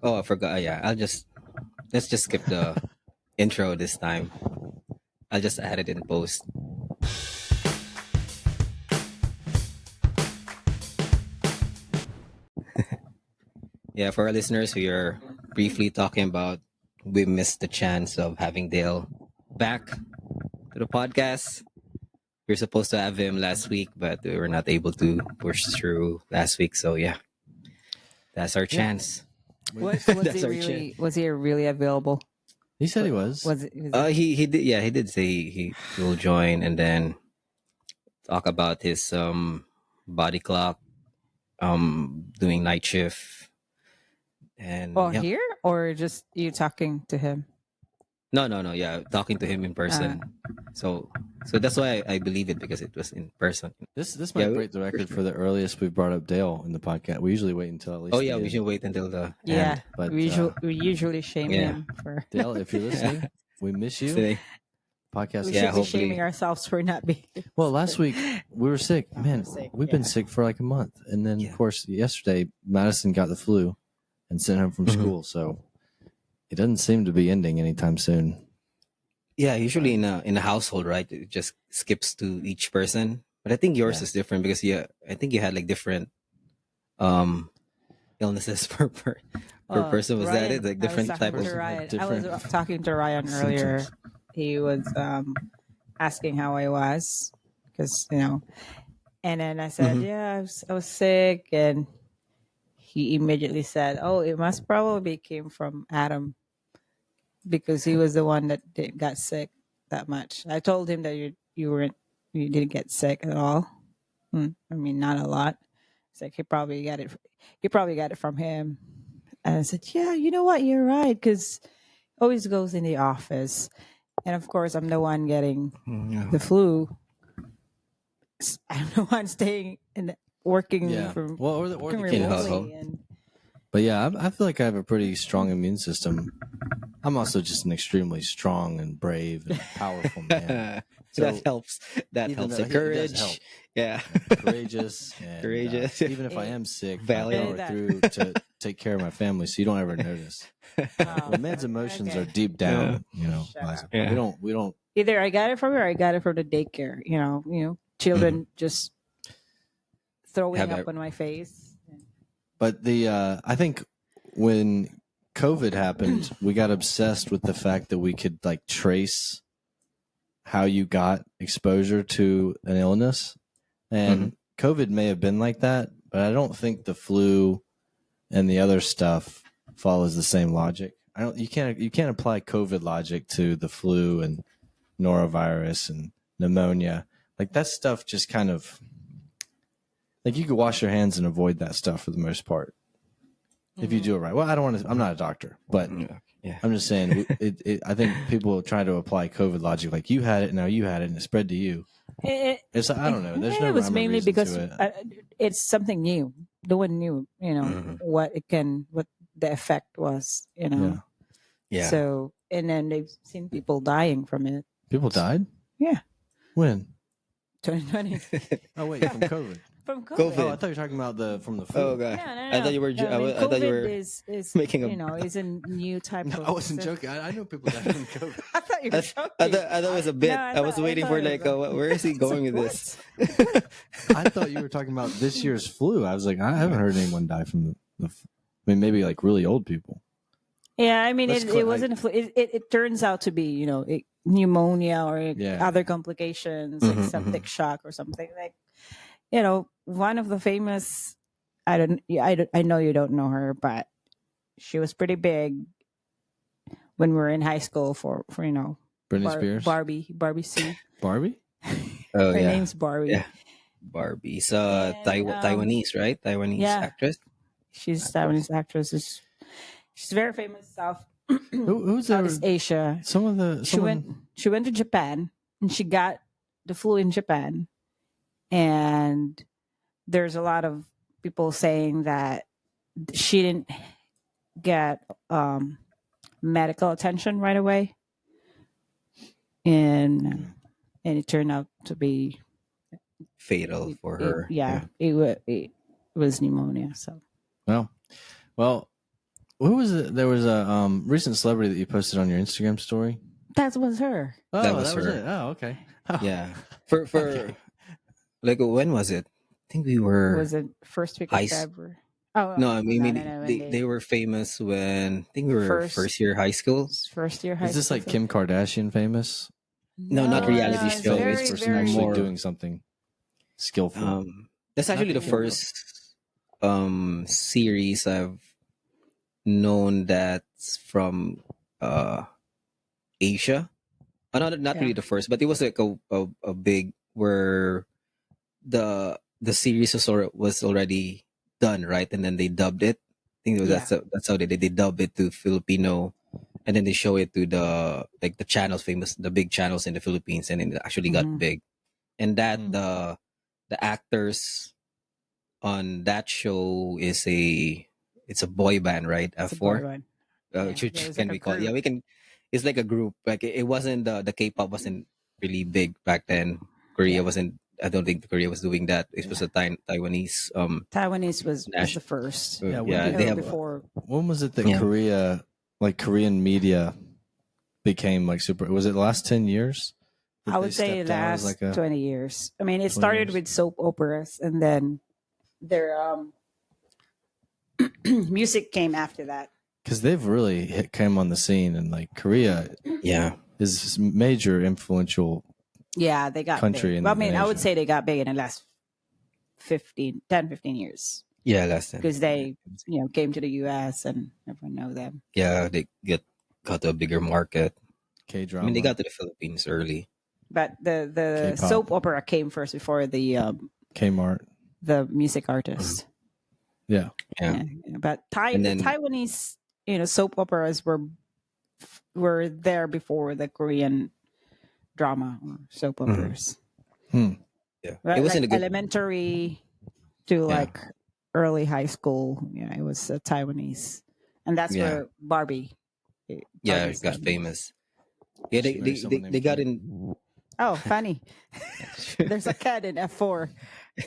Oh, I forgot. Yeah, let's just skip the intro this time. I'll just add it in post. Yeah, for our listeners, we are briefly talking about we missed the chance of having Dale back to the podcast. We are supposed to have him last week, but we were not able to push through last week. So yeah, that's our Yeah, chance. Was That's he our chance. really available? he said he was. Was it? He did, yeah, he did say he will join and then talk about his body clock, doing night shift, Oh, and yeah. here or just you talking to him? No, yeah, talking to him in Uh, person. So that's why I believe it, because it was in person. This Yeah. might break the record for the earliest we've brought up Dale in the podcast. We usually wait until at least. Oh the yeah, we end. should wait until the yeah, end. But we usually shame yeah. him for. Dale, if you're listening, we miss you. Today. Podcast. We Yeah, should be hopefully. shaming ourselves for not being. Well, last week we were sick. Man, sick, we've been yeah. sick for like a month, and then Yeah. of course yesterday Madison got the flu and sent home from Mhm. school. So it doesn't seem to be ending anytime soon. Yeah, usually in a household, right? It just skips to each person. But I think yours Yeah. is different because I think you had like different um illnesses per person. Was that it? Like I was different talking type to of. Person had Ryan. I different was talking to Ryan earlier. symptoms. He was asking how I was because and then I said, Mhm. yeah, I was sick, and he immediately said, oh, it must probably came from Adam because he was the one that got sick that much. I told him that you didn't get sick at all. I mean, not a lot. It's like he probably got it from him. And I said, yeah, you know what, you're right, because always goes in the office, and of course I'm the one getting Yeah. the flu. I'm the one staying and working Yeah. from Well, or the working kids. remotely, and But yeah, I feel like I have a pretty strong immune system. I'm also just an extremely strong and brave and powerful man. So that helps. That even helps. though The it does courage. help. Yeah. Courageous and Courageous. even if I am sick, I Valiant. power through to take care of my family, so you don't ever notice. Oh, When man's emotions okay. are deep down, Shut Liza, up. Yeah. we don't. Either I got it from her or I got it from the daycare. Children just throwing Have up ev- on my face. But I think when COVID happened, we got obsessed with the fact that we could like trace how you got exposure to an illness, and COVID may have been like that, but I don't think the flu and the other stuff follows the same logic. You can't apply COVID logic to the flu and norovirus and pneumonia. Like that stuff just kind of like you could wash your hands and avoid that stuff for the most part if you do it right. Well, I don't want to. I'm not a doctor, but Yeah. I'm just saying. I think people try to apply COVID logic, like you had it, now you had it, and it spread to you. It, It's I don't know. There's no it was rhyme or mainly reason because to it. it's something new. No one knew, Mhm. what the effect was, Yeah. Yeah. So, and then they've seen people dying from it. People died. Yeah. When? 2020 Oh wait, from COVID. from COVID. COVID. Oh, I thought you were talking about from the flu. Oh god. No, no, I thought you were. no. I mean, I thought you COVID were. is making a- is a new type No, of. I wasn't joking. I know people died from COVID. I thought you were joking. I thought it was a bit. No, I was thought- waiting thought for it like, was where is he going with this? I thought you were talking about this year's flu. I was like, I haven't heard anyone die from I mean, maybe like really old people. Yeah, I mean, Let's it wasn't. It turns out to be, pneumonia or Yeah. other complications, like Mhm, septic shock or something. Like, one of the famous. I know you don't know her, but she was pretty big when we were in high school for Britney Spears, Barbie C. Barbie. Oh Her yeah. name's Barbie. Yeah. Barbie's And, Taiwanese, right? Taiwanese yeah. actress. She's a Taiwanese actress. She's very famous Who's there? Southeast Asia. Some of the She went to Japan and she got the flu in Japan, and there's a lot of people saying that she didn't get medical attention right away, and it turned out to be Fatal for her. it was pneumonia. So well, Who was it? There was a recent celebrity that you posted on your Instagram story. That was her. Oh, That was her. it. Oh, okay. Oh. Yeah. For Okay. like when was it? I think we were Was it first week high. of February? Oh No, I mean, no, they were famous when I think we were First- first year high school. first year high Is this school, like so- Kim Kardashian famous? No, not reality it's show. very, It's Or very- actually more- doing something skillful. That's actually the Nothing first series I've known that's from Asia. Not Yeah. really the first, but it was like a big where the series was already done, right? And then they dubbed it. I think that's how they did. They dub it to Filipino, and then they show it to the channels, the big channels in the Philippines, and it actually got Mhm. big. And that Mm. the actors on that show it's a boy band, right? It's a F4, boy band. which Yeah, it was can like a be called. Yeah, group. we can. It's like a group. Like it wasn't the K-pop wasn't really big back then. Korea Yeah. wasn't. I don't think Korea was doing that. It was a Taiwanese. Taiwanese was Nash- the first. Yeah, yeah, when they Or have. before. When was it that Yeah. Korean media became like super? Was it the last 10 years? that I they would say stepped out as last like a- 20 years. I mean, it 20 started years. with soap operas, and then their music came after that. Because they've really came on the scene, and like Korea Yeah, is major influential. Yeah, they got Country big. in- Well, I mean, in I would Asia. say they got big in the last 15 years yeah, last time. because they, came to the U.S. and everyone know them. Yeah, they got to a bigger market. K I drama. mean, they got to the Philippines early. But the K-pop. soap opera came first before the Kmart. music artist. Yeah. Yeah, But And then- the Taiwanese, soap operas were there before the Korean drama or soap Mhm. operas. yeah. Right, It was in like a good. elementary to Yeah. like early high school. Yeah, it was Taiwanese, and that's Yeah. where Barbie. Yeah, Barbie's it got name. famous. Yeah, She married someone they named got Kim. in. Oh, funny. There's a cat in F4.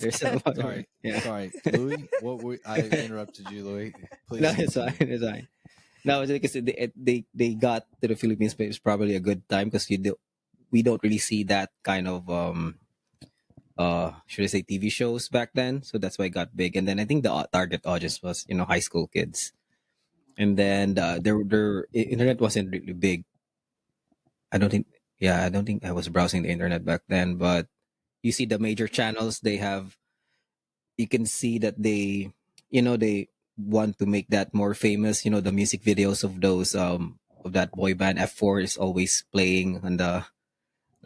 There's a lot. Sorry. Yeah. Sorry. Louis, I interrupted you, Louis. Please. No, it's fine. It's fine. No, it's because they got to the Philippines, but it's probably a good time because we don't really see that kind of should I say TV shows back then, so that's why it got big. And then I think the target audience was high school kids, and then their internet wasn't really big. I don't think. Yeah, I don't think I was browsing the internet back then, but you see the major channels they have. You can see that they want to make that more famous. The music videos of those of that boy band F4 is always playing on the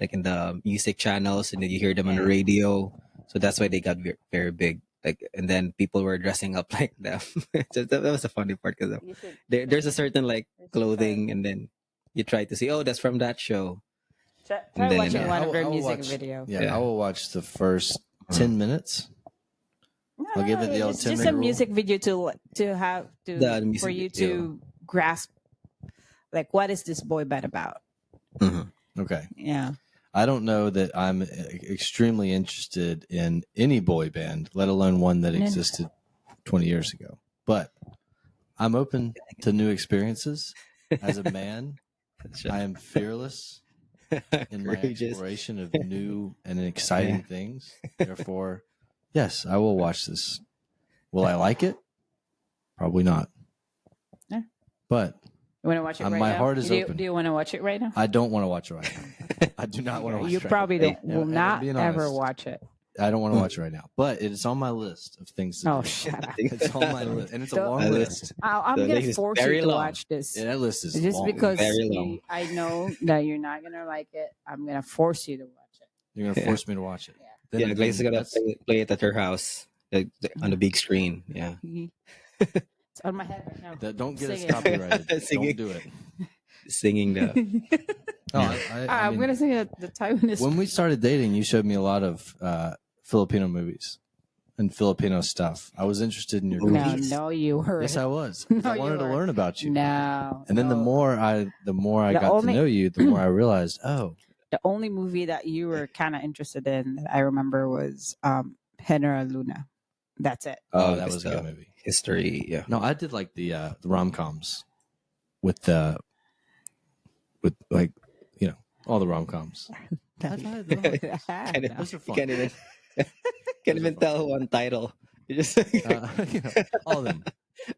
in the music channels, and then you hear them on the radio. So that's why they got very, very big. Like, and then people were dressing up like them. So that was a funny part because there's a certain like clothing, and then you try to see, oh, that's from that show. Try And then, watching yeah. one I of will- their I will music watch- videos. Yeah, Yeah. I will watch the first 10 minutes. I'll give it the old It's 10 just a minute rule. music video to have to The music for you video. to grasp, like, what is this boy band about? Mhm. Okay. Yeah. I don't know that I'm extremely interested in any boy band, let alone one that No. existed 20 years ago. But I'm open to new experiences. As a man, I am fearless in my Courageous. exploration of new and exciting things. Therefore, yes, I will watch this. Will I like it? Probably not. Yeah. But You want to watch it right my now? heart is open. Do you want to watch it right now? I don't want to watch it right now. I do not want to watch You it right probably now. don't. Will And not being ever honest, watch it. I don't want to watch it right now, but it is on my list of things to Oh, do. shut up! It's on my list, and it's a Don't- long My list. list. I'm The gonna list is force you very to long. watch this. Yeah, that list is Just long. because Very long. I know that you're not gonna like it, I'm gonna force you to watch it. You're gonna Yeah. force me to watch it. Yeah. Then Yeah, again, Glaze is gonna that's- play it at her house on the big screen. Yeah. It's on my head right now. don't get us Sing it. copyrighted. Singing. Don't do it. Singing the. No, I'm mean, gonna sing the Taiwanese. when we started dating, you showed me a lot of Filipino movies and Filipino stuff. I was interested in your No, culture. no, you heard. Yes, I was. No, I you wanted to weren't. learn about you. No. And then the no. more I The got only- to know you, the more I realized, oh, The only movie that you were kind of interested in that I remember was Henry Luna. That's it. that it's was a the good movie. history. Yeah. No, I did like the rom coms with like all the rom coms. No, Can't, no. Those are you fun. can't even Those are fun. tell one title. You're just All of them.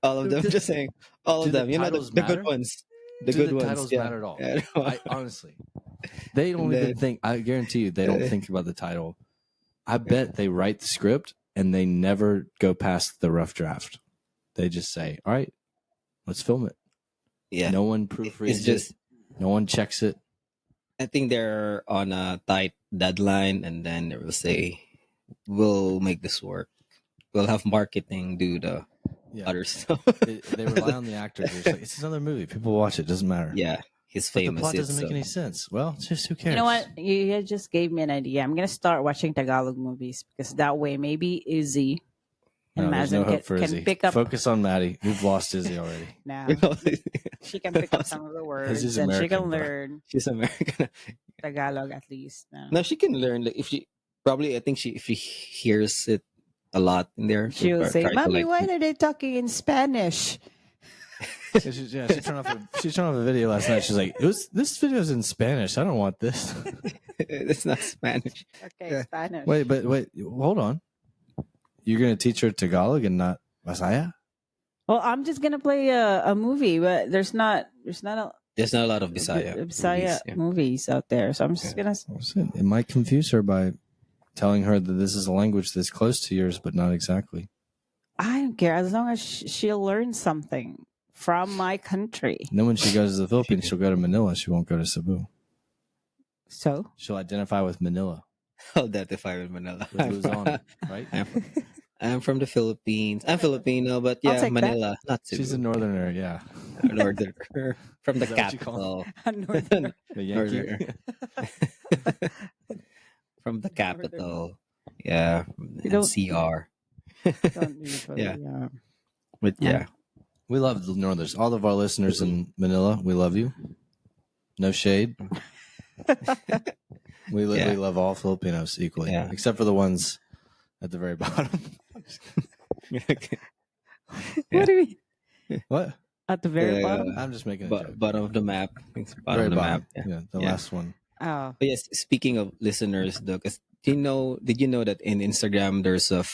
all of them. do- Just saying all do of the them. You know titles the good matter? ones. The Do good the ones. titles Yeah. matter at all? Yeah, I honestly, they don't And even then- think. I guarantee you, they don't think about the title. I bet they write the script and they never go past the rough draft. They just say, "All right, let's film it." yeah. No one It's proofreads just it. No one checks it. I think they're on a tight deadline, and then they will say, "We'll make this work. We'll have marketing do the Yeah, other stuff." they rely on the actors. They're just like, it's another movie. People watch it. Doesn't matter. Yeah, he's But the famous. plot doesn't it's, make any sense. Well, just who cares? You know what? You just gave me an idea. I'm gonna start watching Tagalog movies because that way maybe Izzy and No, there's no Mazen hope for can Izzy. pick up. Focus on Maddie. We've lost Izzy already. Now you know, she can pick up some of the words Izzy's and she American, can bro. learn she's American. Tagalog at least. No. No, she can learn. Like if she probably, I think she if she hears it a lot in there, She will say, try to "Mommy, like. why are they talking in Spanish?" She turned off a video last night. She's like, this video's in Spanish. I don't want this. It's not Spanish. Okay, Yeah. Spanish. wait, hold on. You're gonna teach her Tagalog and not Masaya? Well, I'm just gonna play a movie, but there's not There's not a lot of Bisaya. Bisaya movies, yeah. movies out there, so I'm just gonna. It might confuse her by telling her that this is a language that's close to yours, but not exactly. I don't care as long as she'll learn something from my country. And then when she goes to the Philippines, she'll go to Manila. She won't go to Cebu. So She'll identify with Manila, I'll identify with Manila. with Luzon, right? I'm from the Philippines. I'm Filipino, but I'll yeah, take that. Manila, not Cebu. She's a northerner, yeah. northern from the Is that what you call capital. a northern. The Yankee. Northern. From the capital. Yeah, You don't- CR. Don't usually, Yeah. But yeah, We love the Northerners. All of our listeners in Manila, we love you. No shade. We Yeah. love all Filipinos equally, Yeah. except for the ones at the very bottom. What do you mean? What? At the very Yeah, bottom? I'm just making a joke. bottom of the map. It's bottom Very of the bottom. map. Yeah. Yeah, the Yeah. last one. Oh, But yes, speaking of listeners, though, 'cause did you know that in Instagram there's a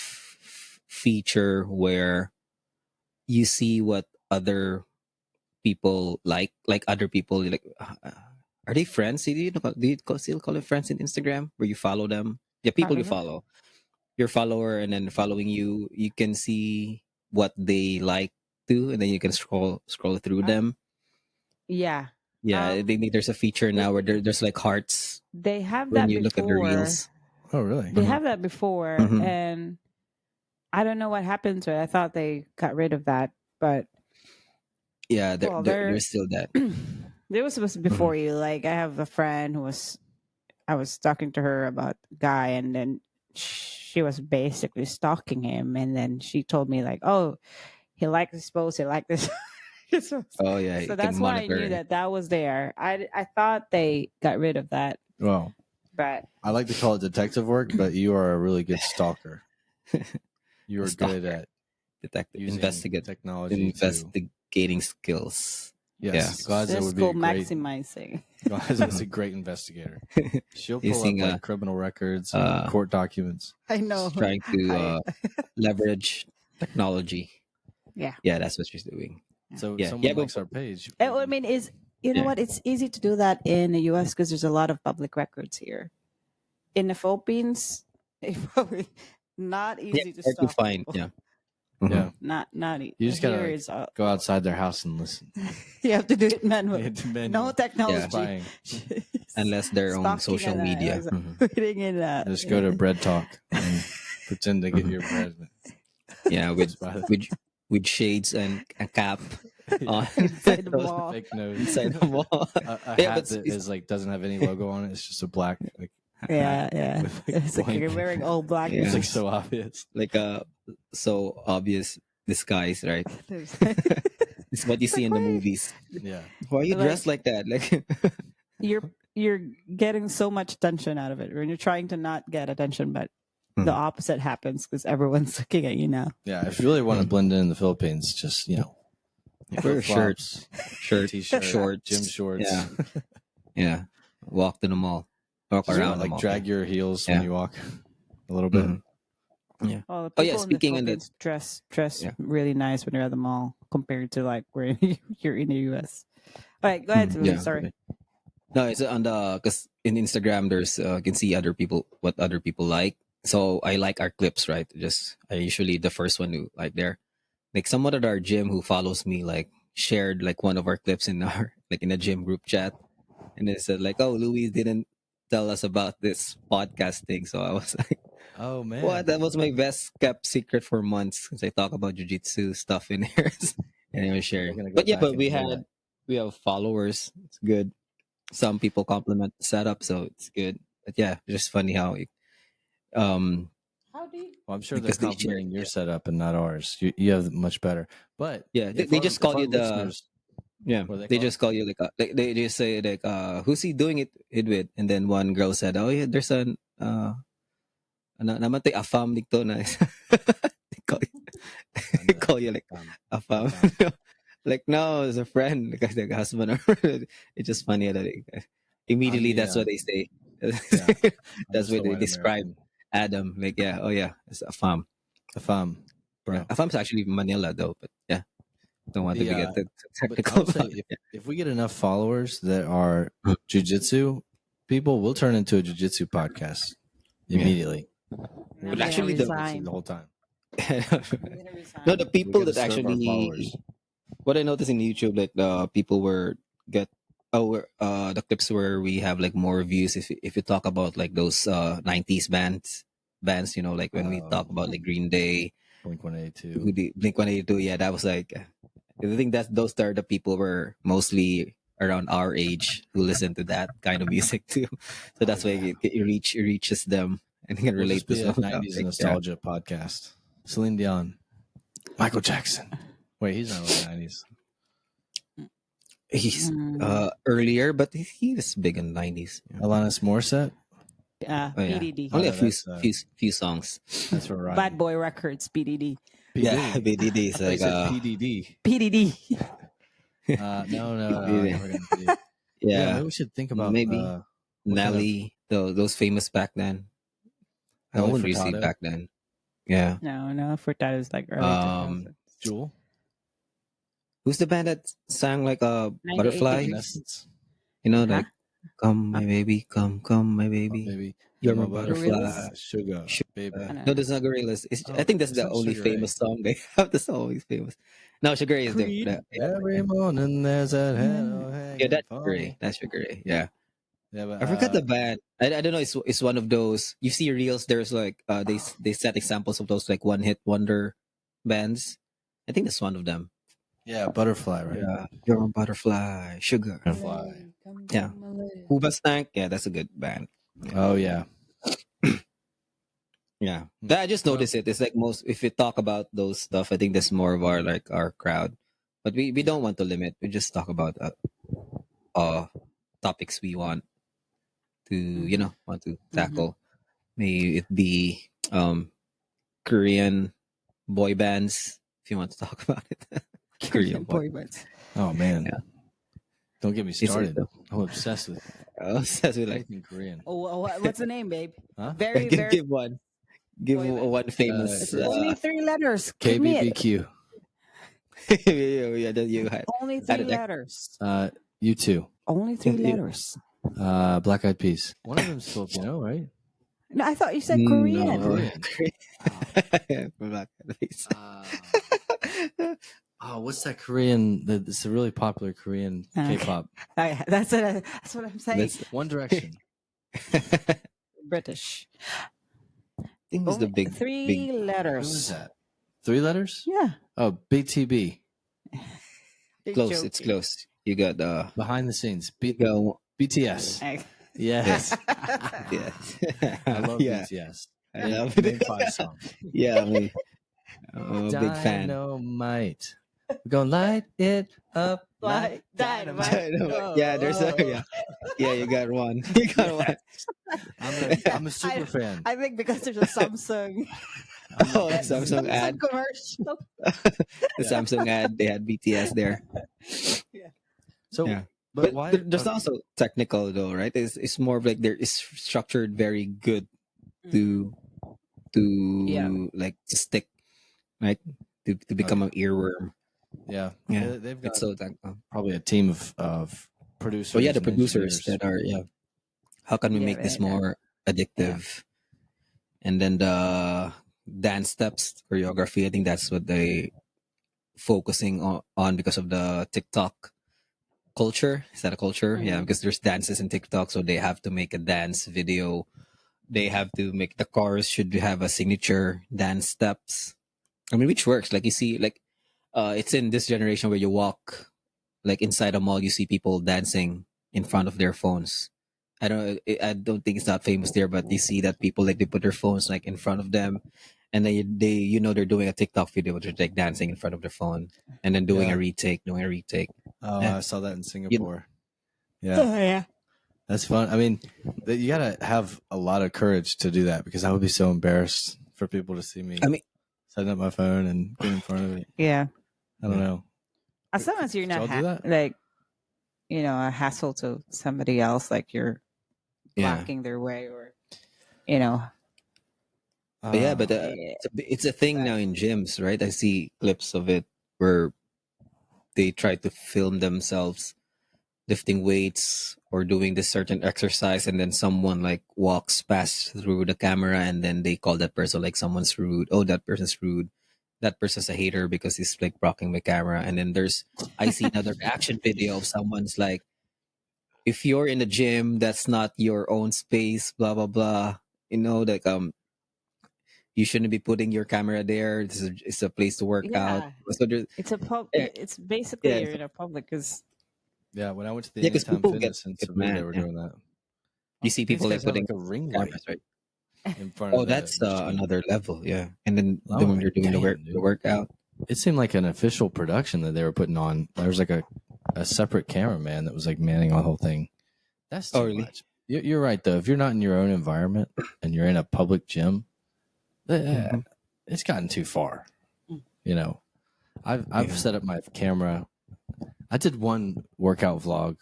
feature where you see what other people like other people like. Are they friends? Still call it friends in Instagram where you follow them? Yeah, people you Follower? follow, your follower, and then following you. You can see what they like to, and then you can scroll through them. yeah. Yeah, there's a feature now where there's like hearts They have when that you look at the before. reels. Oh, really? They Mhm. have that before, Mhm. and I don't know what happened to it. I thought they got rid of that, but Yeah, Well, there's still that. there was supposed to be before you. Like, I have a friend I was talking to her about a guy, and then she was basically stalking him, and then she told me like, "Oh, he liked this post, he liked this." this post. Oh yeah, you So can that's why I monitor. knew that was there. I thought they got rid of that, Well, but I like to call it detective work, but you are a really good stalker. You are Stalker. good at Detective using investigate technology. investigating skills. Yes, Glaza this would be school a great. maximizing. Glaza is a great investigator. She'll pull Using, up like criminal records, uh, court documents. I know. Trying to leverage technology. Yeah. Yeah, that's what she's doing. So Yeah. someone Yeah, but- likes our page. I mean, you know Yeah. what? It's easy to do that in the U.S. because there's a lot of public records here. In the Philippines, it's probably not easy to hard to stop. find. people. Yeah. Mhm. Yeah. Not easy. You just gotta, Here like, it's, Go outside their house and listen. you have to do it manually. It's manual. No technology. Spying. Unless they're on Stalking social and, media. like, Mhm. putting in Just go to Bread Talk and pretend to get your bread. Yeah, with Spy them. with shades and a cap on inside the mall. Fake nose. inside the mall. A Yeah, hat but that it's- is like doesn't have any logo on it. It's just a black. Like, Yeah, yeah. With, like, It's like blank- you're wearing all black. Yeah. It's like so obvious. Like so obvious disguise, right? It's what you see in the movies. Yeah. Why are you Like- dressed like that? Like you're getting so much attention out of it when you're trying to not get attention, but the Mhm. opposite happens because everyone's looking at you now. Yeah, if you really want to Mm. blend in the Philippines, just Wear a shirt, flip-flops, t-shirt, shorts, gym shorts. Yeah, yeah. Walk to the mall, walk Just around the like mall. drag your heels when Yeah. you walk a little bit. Mhm. Yeah. Oh, the Oh yeah. people in the Speaking on that, Philippines dress yeah. really nice when they're at the mall compared to like where you're in the US. All right, go ahead, Louis. Yeah. Sorry. No, it's on the because in Instagram there's you can see other people what other people like. So I like our clips, right? Just I usually the first one to like there. Like someone at our gym who follows me like shared like one of our clips in our like in a gym group chat, and they said like, "Oh, Louis didn't tell us about this podcast thing." So I was like, Oh man, "What? That was my best kept secret for months because I talk about jujitsu stuff in here." And I was We're sharing. gonna go But yeah, back but and hear that. we have followers. It's good. Some people compliment the setup, so it's good. But yeah, it's just funny how um How do you? Well, I'm sure they're because they share. complimenting your setup and not ours. You have much better. But Yeah, if they our, just if call our you the listeners, yeah. what do they They call just call you like they just say like who's he doing it with? And then one girl said, "Oh yeah, there's an namatay afam dito na." they call you, it? they call you like afam. Afam. Like no, it's a friend, like a husband. It's just funny that immediately I'm the, that's what they say. yeah, I'm That's just what the they white describe American. Adam. Like yeah, oh yeah, it's afam. Afam, bro. Yeah, afam's actually Manila though, but yeah, don't want to The be get too but I technical will say about it. if we get enough followers that are Mm. jujitsu people, we'll turn into a jujitsu podcast Yeah. immediately. I'm We'll But gonna just talk actually, jujitsu resign. the whole time. I'm gonna no, the resign. We people got to that serve our followers. actually, what I noticed in YouTube, like the people were get, the clips where we have like more views. If you talk about like those 90s bands, like when we talk about like Green Day, Blink-182. Blink 182, yeah, that was like, I think that those are the people were mostly around our age who listen to that kind of music too. So that's why it reaches them and can We'll relate just to be a some stuff. 90s Like, yeah. nostalgia podcast. Celine Dion, Michael Jackson. Wait, he's not really 90s. He's Mm. earlier, but he was big in the 90s. Yeah. Alanis Morissette. Oh yeah, PDD. only a no, few that's few songs. that's for Ryan. Bad Boy Records. PDD. Yeah, P. Diddy. BDD I is thought you like said PDD. PDD. No, Yeah. I forgot. Yeah, Yeah, maybe we should think about maybe what kind of Nelly, those famous back then. No Nelly one really see Furtado, back then. Yeah. No, Furtado is like early 2000s. Jewel, Who's the band that sang like a 98 butterfly? degrees. Evanescence, Huh? Like come my baby, come my oh, baby, maybe. you're I'm my a butterfly. Gorillaz? sugar, Sugar. baby. Ano? No, that's not Gorillaz. I Oh, think that's it's the not only Sugar famous Ray. song they have. That's the only famous. No, Sugar Ray is Creed. yeah, Every morning there's that hello yeah, hanging that's for Sugar Ray. me. That's Sugar Ray. Yeah. Yeah, but I forgot the band. I don't know. It's one of those. You see reels. There's like they set examples of those like one hit wonder bands. I think that's one of them. yeah, Butterfly, right? Yeah, you're a butterfly, sugar. Butterfly. Yeah, Cuba Stank. Yeah, that's a good band. Oh yeah. Yeah, Hmm. I just Well- noticed it. It's like most if you talk about those stuff, I think that's more of our like our crowd. But we don't want to limit. We just talk about topics we want to want to tackle. May it be Korean boy bands if you want to talk about it. Korean boy. bands. Oh man. Yeah. Don't get me It's- started. I'm obsessed with That's what like anything Korean. Oh, what's the name, babe? Huh? Very, very. give one. Give Boy band. one famous. It's only 3 letters. Give me it. KBBQ. yeah, that you had. Only How 3 did that- letters. You too. Only 3 Yeah. letters. Black Eyed Peas. One of them's Filipino, right? No, I thought you said No. Korean. Korean. Black Eyed Peas. What's that Korean? It's a really popular Korean Okay. K-pop. That's what I'm saying. That's One Direction. British. I think it's the Only big 3 big- Who letters. is that? 3 letters? Yeah. Oh, BTB. You're close. joking. It's close. You got Behind the scenes. go. BTS. Yes. Yes. I love yeah. BTS. I love Name it. 5 songs. Yeah, I mean, I'm a big fan. Dynamite. We're gonna light it up like Dynamite. Yeah, there's a yeah. You got one. You got one. I'm a super fan. I think because there's a Samsung Oh, the Samsung ad. Samsung commercial. The Samsung ad. They had BTS there. So, Yeah. but But why? there's also technical though, right? It's more of like there is structured very good to Yeah. like to stick, right? To become an earworm. Yeah, Yeah. they've got It's so technical. probably a team of producers. So yeah, the and producers engineers. that are how can we Yeah, make this yeah. more addictive? And then the dance steps, choreography, I think that's what they focusing on because of the TikTok culture. Is that a culture? Yeah, Mhm. because there's dances in TikTok, so they have to make a dance video. They have to make the chorus should have a signature dance steps. I mean, which works. Like you see, like it's in this generation where you walk like inside a mall, you see people dancing in front of their phones. I don't think it's not famous there, but you see that people like they put their phones like in front of them, and then they're doing a TikTok video, which is like dancing in front of their phone, and then doing Yeah. doing a retake. Oh, Yeah. I saw that in You, Singapore. Yeah, Oh yeah. that's fun. I mean, you gotta have a lot of courage to do that because I would be so embarrassed for people to see me I mean, setting up my phone and get in front of it. Yeah. I don't Yeah. know. As long as you're Did y'all not do that? like a hassle to somebody else, like you're yeah, blocking their way, or you know. but yeah, but Yeah. it's a thing now in gyms, right? I see clips of it where they try to film themselves lifting weights or doing this certain exercise, and then someone like walks past through the camera, and then they call that person like someone's rude. Oh, that person's rude. That person's a hater because he's like blocking my camera. And then I see another reaction video of someone's like, if you're in the gym, that's not your own space, blah blah blah. Like you shouldn't be putting your camera there. It's a place to work out. Yeah. So It's a yeah, It's basically yeah, you're in a public because Yeah, when I went to the yeah, because Anytime people Fitness in get Cebu, they mad. were Yeah. doing that. You see These people like guys have putting like a ring light cameras, right? in front Oh, of the that's machine. another level, yeah. And then Oh when my they're doing damn, the dude. workout, It seemed like an official production that they were putting on. There was like a separate cameraman that was like manning the whole thing. That's oh too really? much. You're right though. If you're not in your own environment and you're in a public gym, Mhm. it's gotten too far. You know, I've Yeah. set up my camera. I did one workout vlog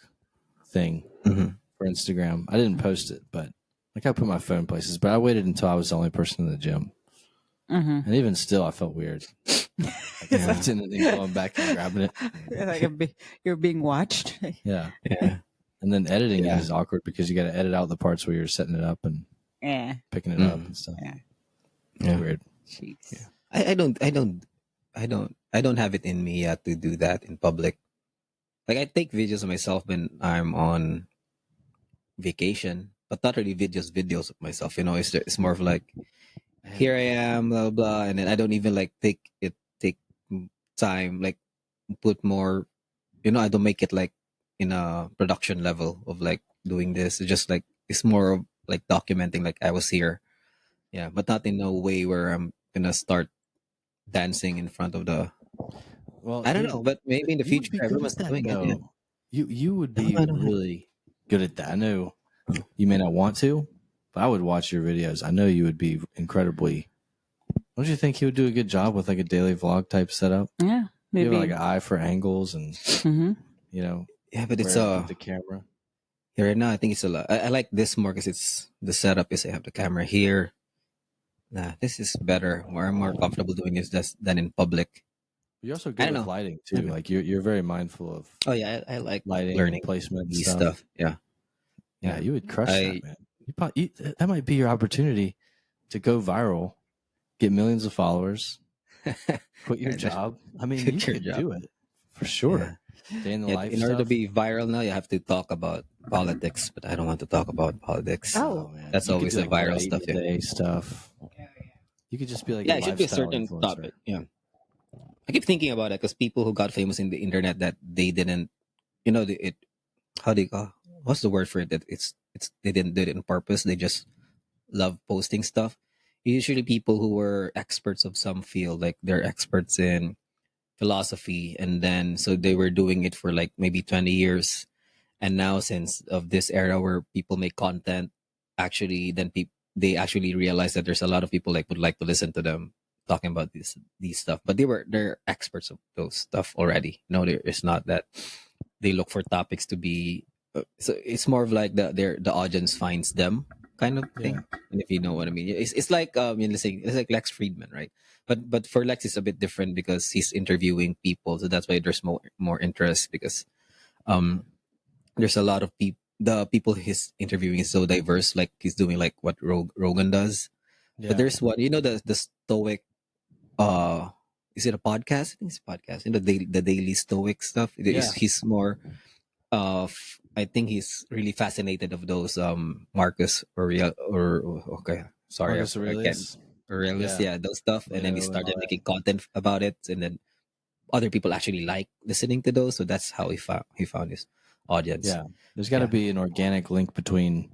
thing Mhm. for Instagram. I didn't post it, but like I put my phone places. But I waited until I was the only person in the gym, Mhm. and even still, I felt weird. Like Yeah. lifting it and going back and grabbing it. like you're being watched. Yeah. Yeah. And then editing Yeah. it is awkward because you got to edit out the parts where you're setting it up and Yeah. picking it up Mhm. and stuff. Yeah. It's Yeah. weird. Jeez. I don't have it in me yet to do that in public. Like I take videos of myself when I'm on vacation, but not really videos of myself. It's more of like here I am, blah blah, and then I don't even like take time like put more. I don't make it like in a production level of like doing this. It's just like it's more of like documenting like I was here, yeah, but not in a way where I'm gonna start dancing in front of the. Well, I don't dude, know, but maybe in the you would future be good everyone's at that doing it. Yeah. though. You would be I don't have- really good at that. I know you may not want to, but I would watch your videos. I know you would be incredibly. Don't you think he would do a good job with like a daily vlog type setup? Yeah. You Maybe. have like an eye for angles and Mhm. Yeah, but it's where to put the camera. here right now. I think it's a lot. I like this more because it's the setup is I have the camera here. Nah, this is better. I'm more comfortable doing this than in public. You're also I good don't with know. lighting too. Like you're very mindful of Oh yeah, I like lighting learning placement and these stuff. stuff. Yeah, Yeah, yeah. you would crush I that, man. That might be your opportunity to go viral, get millions of followers, quit your Yeah, that's- job. I mean, quit you your could job. do it for sure. Day in the Yeah, life in order to stuff. be viral now, you have to talk about politics, but I don't want to talk about politics. Oh. man, That's you could always do, the viral right stuff. Yeah, day stuff. You could just be like yeah, a it should be a lifestyle certain influencer. topic. Yeah, I keep thinking about it because people who got famous in the internet that they didn't, it. How do you call? What's the word for it? That it's they didn't do it on purpose. They just love posting stuff. Usually, people who were experts of some field, like they're experts in philosophy, and then so they were doing it for like maybe 20 years, and now since of this era where people make content, actually then they actually realized that there's a lot of people like would like to listen to them talking about these stuff, but they're experts of those stuff already. No, there is not that they look for topics to be. So it's more of like the audience finds them kind of thing. Yeah. And if you know what I mean, it's like it's like Lex Friedman, right? But for Lex, it's a bit different because he's interviewing people, so that's why there's more interest because um there's a lot of people. The people he's interviewing is so diverse. Like he's doing like what Rogan does. But Yeah. there's one, the Stoic. Uh, is it a podcast? I think it's a podcast. The daily Stoic stuff. Yeah. He's more. I think he's really fascinated of those. Marcus Aurelius or okay, sorry, Marcus Aurelius. Aurelius, Yeah. yeah, those stuff. And then he Plato and started all that. making content about it, and then other people actually like listening to those. So that's how he found his audience. Yeah. There's got to Yeah. be an organic link between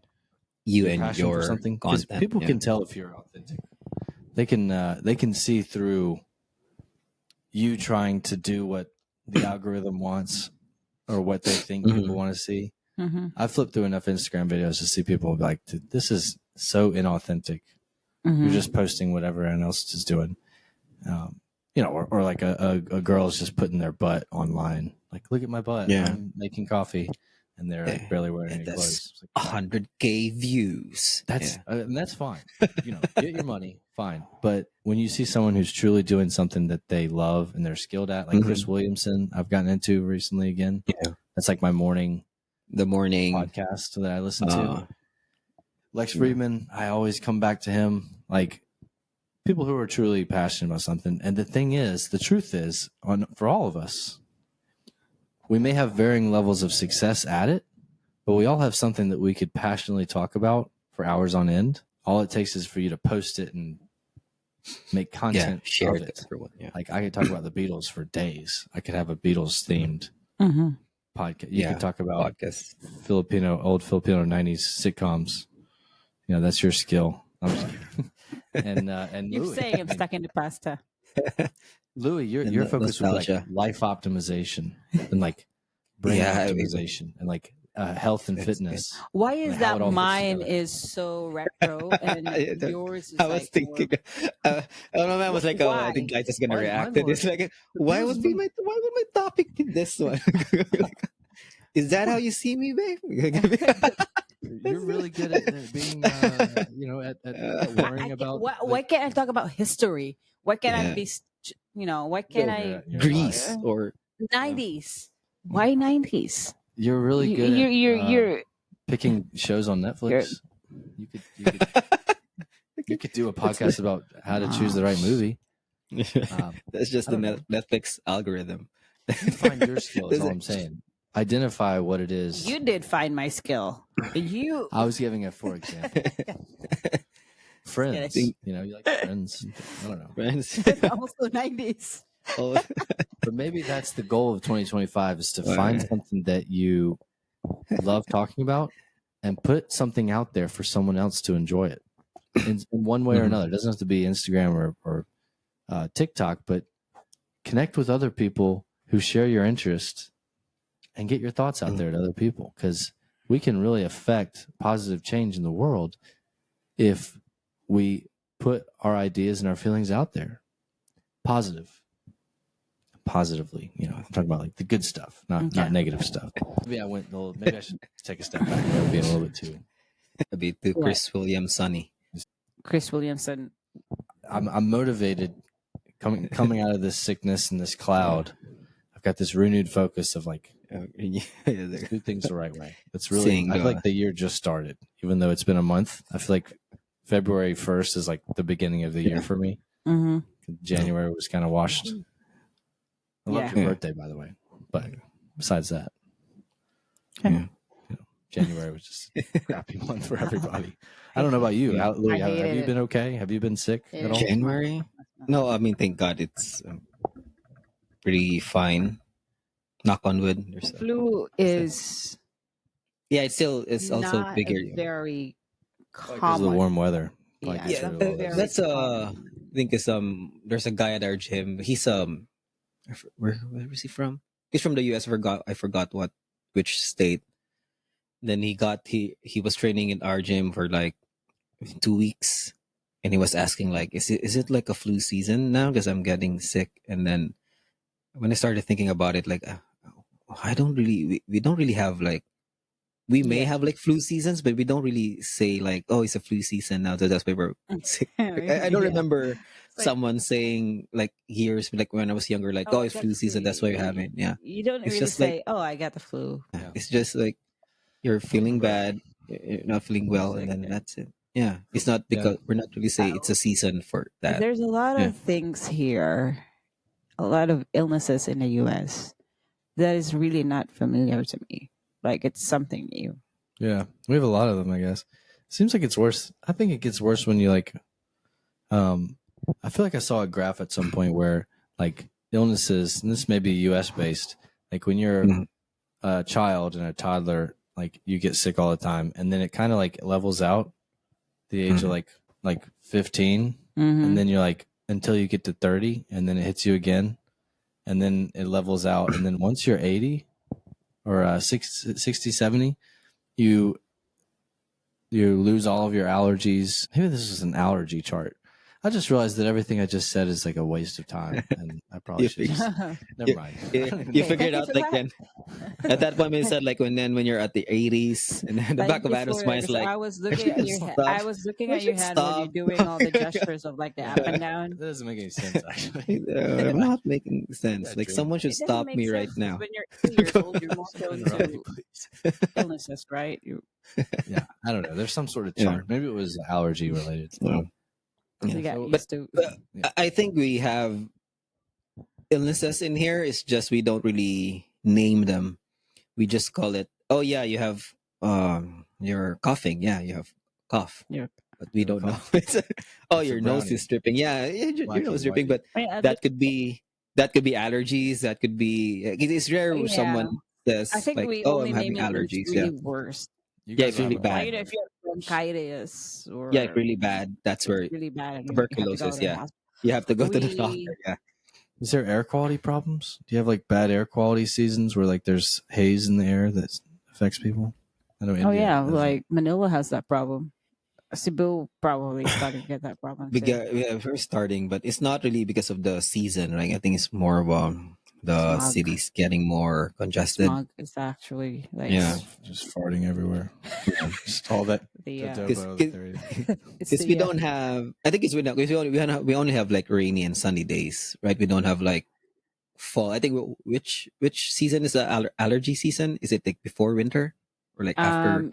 You your and passion for your something, because content. people yeah. can tell if you're authentic. They can see through you trying to do what the algorithm wants or what they think Mhm. people want to see. Mm-hmm. I flipped through enough Instagram videos to see people be like, "Dude, this is so inauthentic. Mm-hmm. You're just posting what everyone else is doing." Or like a girl's just putting their butt online. Like, look at my butt. Yeah. I'm making coffee, and they're like Yeah. barely wearing And any that's clothes. It's like, 100K views. and that's fine. Get your money, fine. But when you see someone who's truly doing something that they love and they're skilled at, like Chris Williamson, I've gotten into recently again. Yeah. That's like my morning The morning. podcast that I listen to. Uh, Lex Friedman, I always come back to him. Like people who are truly passionate about something. And the thing is, the truth is, for all of us, we may have varying levels of success at it, but we all have something that we could passionately talk about for hours on end. All it takes is for you to post it and make yeah, content share of it it. to everyone. Yeah. Like I could talk about the Beatles for days. I could have a Beatles themed Mm-hmm. podcast. You Yeah, could talk about podcast. old Filipino 90s sitcoms. That's your skill. I'm just kidding. and You're Louis, saying I'm stuck in the pasta. Louis, your And focus would be like nostalgia. life optimization and like brain Yeah, I mean- optimization and like health and It's- fitness. Why And is how that it all fits mine together. is so retro and I don't- yours is I was like thinking, I don't know, man. I was like, I think Why? guys is gonna Why is react mine to this. more- Like, why would my topic be this one? Is that how you see me, babe? You're really good at being, at worrying about. Why can't I talk about history? Why can't I Yeah. be, why can't I Greece or 90s? Why 90s? You're really good You're at picking shows on Netflix. You could do a podcast about how to choose the right movie. that's just I the don't know. Netflix algorithm. Find your skill is all I'm saying. Identify what it is. you did find my skill. You I was giving a for example. Friends. think- You like Friends. I don't know. Friends. also 90s. Oh, But maybe that's the goal of 2025 is to Right. find something that you love talking about and put something out there for someone else to enjoy it in one way or Mhm. another. It doesn't have to be Instagram or TikTok, but connect with other people who share your interest and get your thoughts out Mhm. there to other people, because we can really affect positive change in the world if we put our ideas and our feelings out there. Positively, I'm talking about like the good stuff, not Okay. negative stuff. Maybe I should take a step back. That would be a little bit too. a bit too Chris Williams Sonny. Chris Williamson. I'm motivated coming out of this sickness and this cloud. I've got this renewed focus of like do things the right way. It's really Seeing I feel like the year just started, even though it's been a month. I feel like February 1st is like the beginning of the year for me. Mm-hmm. January was kind of washed. I love Yeah. your birthday, by the way. But besides that, Yeah. January was just a crappy month for everybody. I don't know about you. Yeah. Louis, I have hated you it. been okay? Have you been sick at all? January? No, I mean, thank God it's pretty fine. Knock on wood. Flu is Yeah, it's also not bigger. very Because of the common. warm weather. Yeah, Like, it's Yeah, not true. very that's common. I think is there's a guy at our gym. He's where was he from? He's from the US. I forgot which state. then he was training in our gym for like 2 weeks, and he was asking like, is it like a flu season now? Because I'm getting sick. And then when I started thinking about it, like I don't really we don't really have like we may Yeah. have like flu seasons, but we don't really say like, oh, it's a flu season now, so that's why we're sick. I don't Yeah. remember It's like, someone saying like years like when I was younger, like, oh, oh, I it's got flu the season, flu. that's why we're having. Yeah, You don't it's really just like say, "Oh, I got the flu." Yeah. it's just like you're I feeling remember. bad, you're not feeling well, and Sick. then that's it. Yeah, it's not Yeah. because we're not really say it's a season for that. There's a lot Yeah. of things here, a lot of illnesses in the U.S. that is really not familiar to me. Like it's something new. Yeah, we have a lot of them, I guess. Seems like it's worse. I think it gets worse when you like. I feel like I saw a graph at some point where like illnesses, and this may be U.S. based, like when you're Mhm. a child and a toddler, like you get sick all the time, and then it kind of like levels out the age of Mhm. like 15, Mm-hmm. and then you're like until you get to 30, and then it hits you again, and then it levels out, and then once you're 80 or 60, 70, you lose all of your allergies. Maybe this is an allergy chart. I just realized that everything I just said is like a waste of time, and I probably You should just Okay, never You, mind. you thank figured you out for like that. when at that point when you said like when you're at the 80s, and then the back Thank of you Adam's for that mind is because like, I was I looking at should your hand. stop. I was looking I at your should hand when you're stop. doing all the gestures of like the up and That down. doesn't make any sense, actually. I'm not making sense. Yeah, Like dream. someone should It doesn't stop make me right sense because now. when you're 2 years old, you're more Don't prone interrupt me, to please. illnesses, right? You, Yeah, I don't know. There's some sort of Yeah. chart. Maybe it was allergy related. Well, you yeah. got So- used to. Yeah. I think we have illnesses in here. It's just we don't really name them. We just call it. Oh yeah, you have you're coughing. Yeah, you have cough. Yeah. But we You have a don't know. cough. It's oh, It's a your nose brownie. is dripping. Yeah, your Blackie, nose is dripping. whitey. But I that could be allergies. That could be. It is rare where Yeah. someone says think like, we "Oh, only I'm name having it when it's allergies." really Yeah, worse. You yeah, guys it's don't really have a Like, bad. if you have bronchitis or Yeah, it's really bad. That's it's where really bad and you have to go tuberculosis. to the Yeah, hospital. you have to go to the We doctor. Yeah. Is there air quality problems? Do you have like bad air quality seasons where like there's haze in the air that affects people? I know oh India yeah, has like Manila has that problem. Cebu probably starting to get that problem too. We're starting, but it's not really because of the season. Right? I think it's more of the Smog. cities getting more congested. Smog is actually like Yeah. just farting everywhere. Yeah. Just all that the adobo that there is. it's Because we the don't have. I think it's we don't. We only have like rainy and sunny days, right? We don't have like fall. I think which season is the allergy season? Is it like before winter or like after?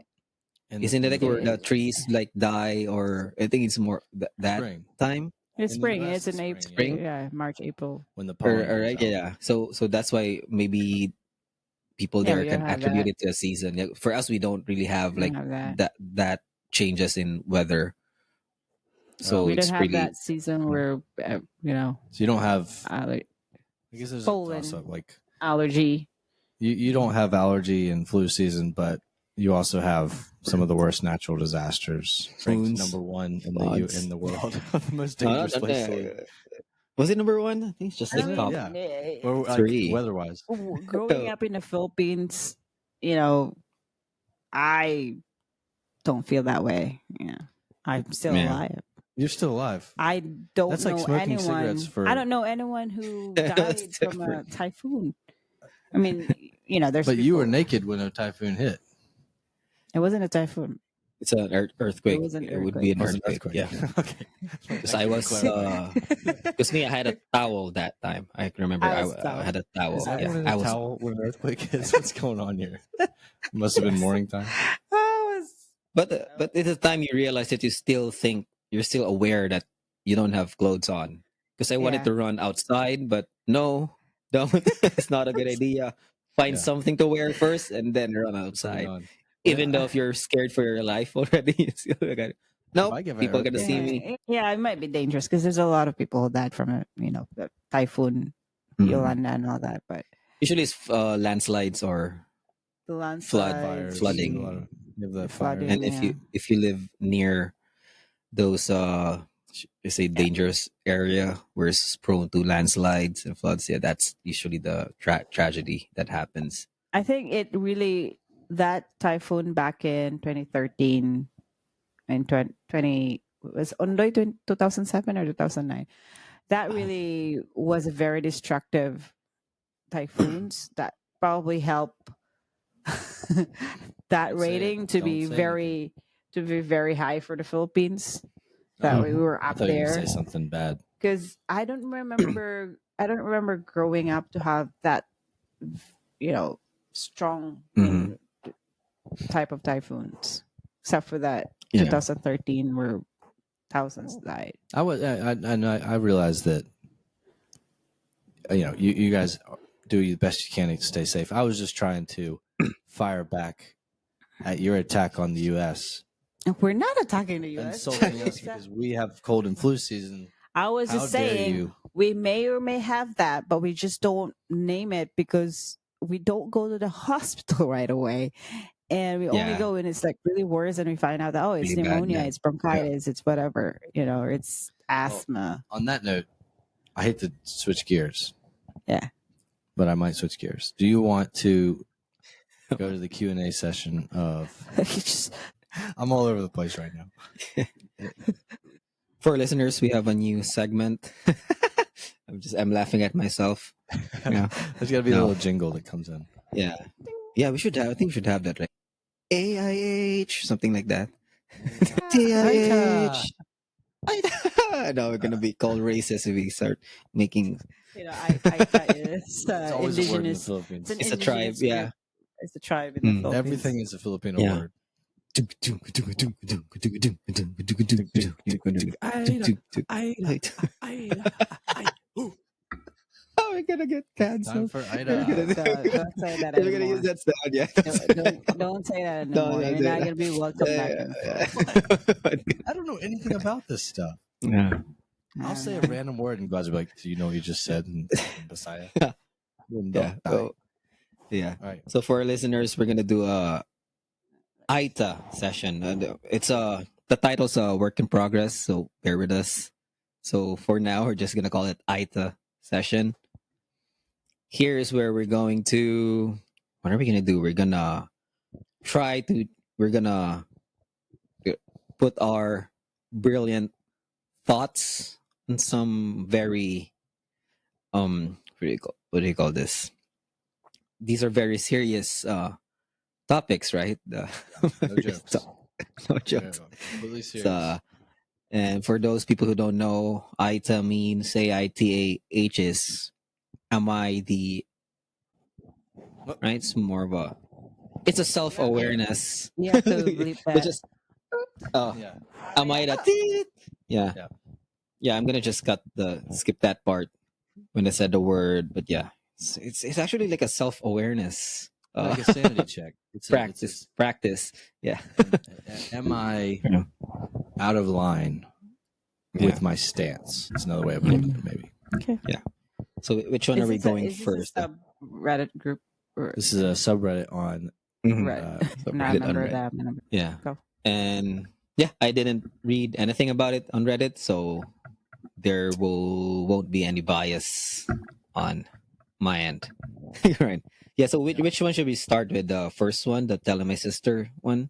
In Isn't it like where the it- trees like die? Or I think it's more that spring time. it's in the spring. US, It's in it's April. spring, Yeah, March, April. when the Or, pollen or comes right? out. Yeah. So that's why maybe people Yeah, there we don't can have attribute that. it to a season. Yeah, for us, we don't really have We like don't have that. that changes in weather. So We don't it's have really that season where you know So you don't have. like I guess there's pollen. a toss up. Like allergy. you don't have allergy and flu season, but you also have some of the worst natural disasters. Ranked Wounds, number one floods. in the world, the most No, dangerous place to live. was it number one? I think it's just I like Isn't it? top Yeah. Or like three. weather-wise. growing up in the Philippines, you know, I don't feel that way. Yeah, I'm still Yeah. alive. You're still alive. I don't That's like know smoking anyone. cigarettes for- I don't know anyone who died That's from a different. typhoon. I mean, you know, there's But you were people- naked when a typhoon hit. It wasn't a typhoon. It's an earthquake. It was an It would be an It was an earthquake. Yeah. okay. Because I was, because me, I had a towel that time. I can remember I I, was I had a towel. Is that Yeah, when I a was. towel when an earthquake is? What's going on here? It must have been morning time. I was. But at the time you realize that you still think you're still aware that you don't have clothes on. Because I wanted Yeah. to run outside, but no, don't. It's not a good idea. Find Yeah. something to wear first and then run Put it outside. on. Even though if you're scared for your life already, you still got no. If I get an People are gonna see earthquake- me. Yeah, it might be dangerous because there's a lot of people who died from it. You know, the typhoon, Mhm. Yolanda, and all that. But Usually it's landslides or the landslide, Fires, flooding. a lot of- you have the The fire. flooding. and Yeah. if you live near those let's say dangerous area where it's prone to landslides and floods, yeah, that's usually the tragedy that happens. I think it really that typhoon back in 2013 and 20 was Ondoy 2007 or 2009. That really was a very destructive typhoons that probably help that Don't say it. rating to Don't be say very high for the Philippines. That Oh, we were I up thought you were there gonna say something bad. because I don't remember growing up to have that strong Mhm. type of typhoons, except for that Yeah. 2013 where thousands died. I realized that you guys do the best you can to stay safe. I was just trying to fire back at your attack on the U.S. We're not attacking the U.S. insulting us because we have cold and flu season. I was How just dare saying you? we may or may have that, but we just don't name it because we don't go to the hospital right away. And we only Yeah. go when it's like really worse and we find out that, oh, it's Really bad, pneumonia, yeah. it's bronchitis, it's whatever, or it's asthma. On that note, I hate to switch gears. Yeah. But I might switch gears. Do you want to go to the Q&A session of I'm all over the place right now. For listeners, we have a new segment. I'm laughing at myself. Yeah. There's got to be a No. little jingle that comes in. Yeah. Yeah, we should have. I think we should have that, like AIH, something like that. TIH. No, we're gonna be called racist if we start making. Aita is It's always a word in the indigenous. Philippines. An It's a tribe, indigenous yeah. group. It's a tribe in the Philippines. Everything is a Filipino Yeah. word. Oh, we're gonna get Time canceled. for Don't Ida. say that We're gonna anymore. use that sound, yeah. Don't say that No, anymore. no, You're say not that. gonna be welcome back in the Philippines. I don't know anything about this stuff. Yeah. I'll say a random word and guys will be like, do you know what you just said? And Messiah. Yeah. Oh, yeah. All right. So for our listeners, we're gonna do a Aita session. And it's the title's a work in progress, so bear with us. So for now, we're just gonna call it Aita session. Here's where we're going to. What are we gonna do? We're gonna put our brilliant thoughts on some very what do you call this? These are very serious topics, right? No jokes. No jokes. Completely serious. So, and for those people who don't know, AITA means AITAH is am I the right? It's more of a it's a self awareness. You have to bleep that. Which is Yeah. am I the yeah. Yeah. Yeah, I'm gonna just skip that part when I said the word, but yeah. It's actually like a self awareness Like a sanity check. It's practice. Yeah. Am I Yeah. out of line Yeah. with my stance? It's another way of putting it, maybe. Okay. So which one are we going first? Is this a Reddit group? Or, This is a subreddit on Mhm. right. So No, I Reddit on remember Reddit. that. I remember. Yeah. Go. And yeah, I didn't read anything about it on Reddit, so there won't be any bias on my end. Right. Yeah, so which one should we start with? The first one, the Telling My Sister one?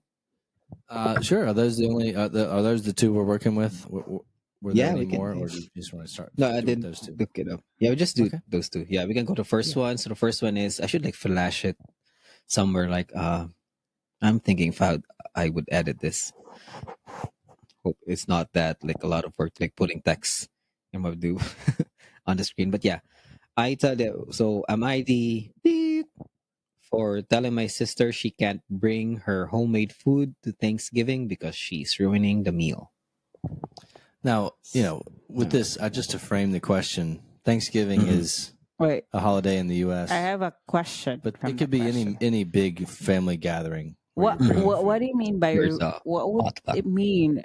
Sure. Are those the only? Are those the two we're working with? Were there Yeah, any we can- more, or do you just want to start? No, I with didn't those two. look it up. Yeah, we just do Okay. those two. Yeah, we can go to the first one. So the first one is I should like flash it somewhere. Like I'm thinking if I would edit this. Hope it's not that like a lot of work like putting text I'm gonna do on the screen. But yeah, so am I the beep for telling my sister she can't bring her homemade food to Thanksgiving because she's ruining the meal? Now, with this, just to frame the question, Thanksgiving Mhm. is Wait, a holiday in the U.S., I have a question. but from it could the be question. any big family gathering. where What you're bringing what food. do you mean by There's a what would potluck. it mean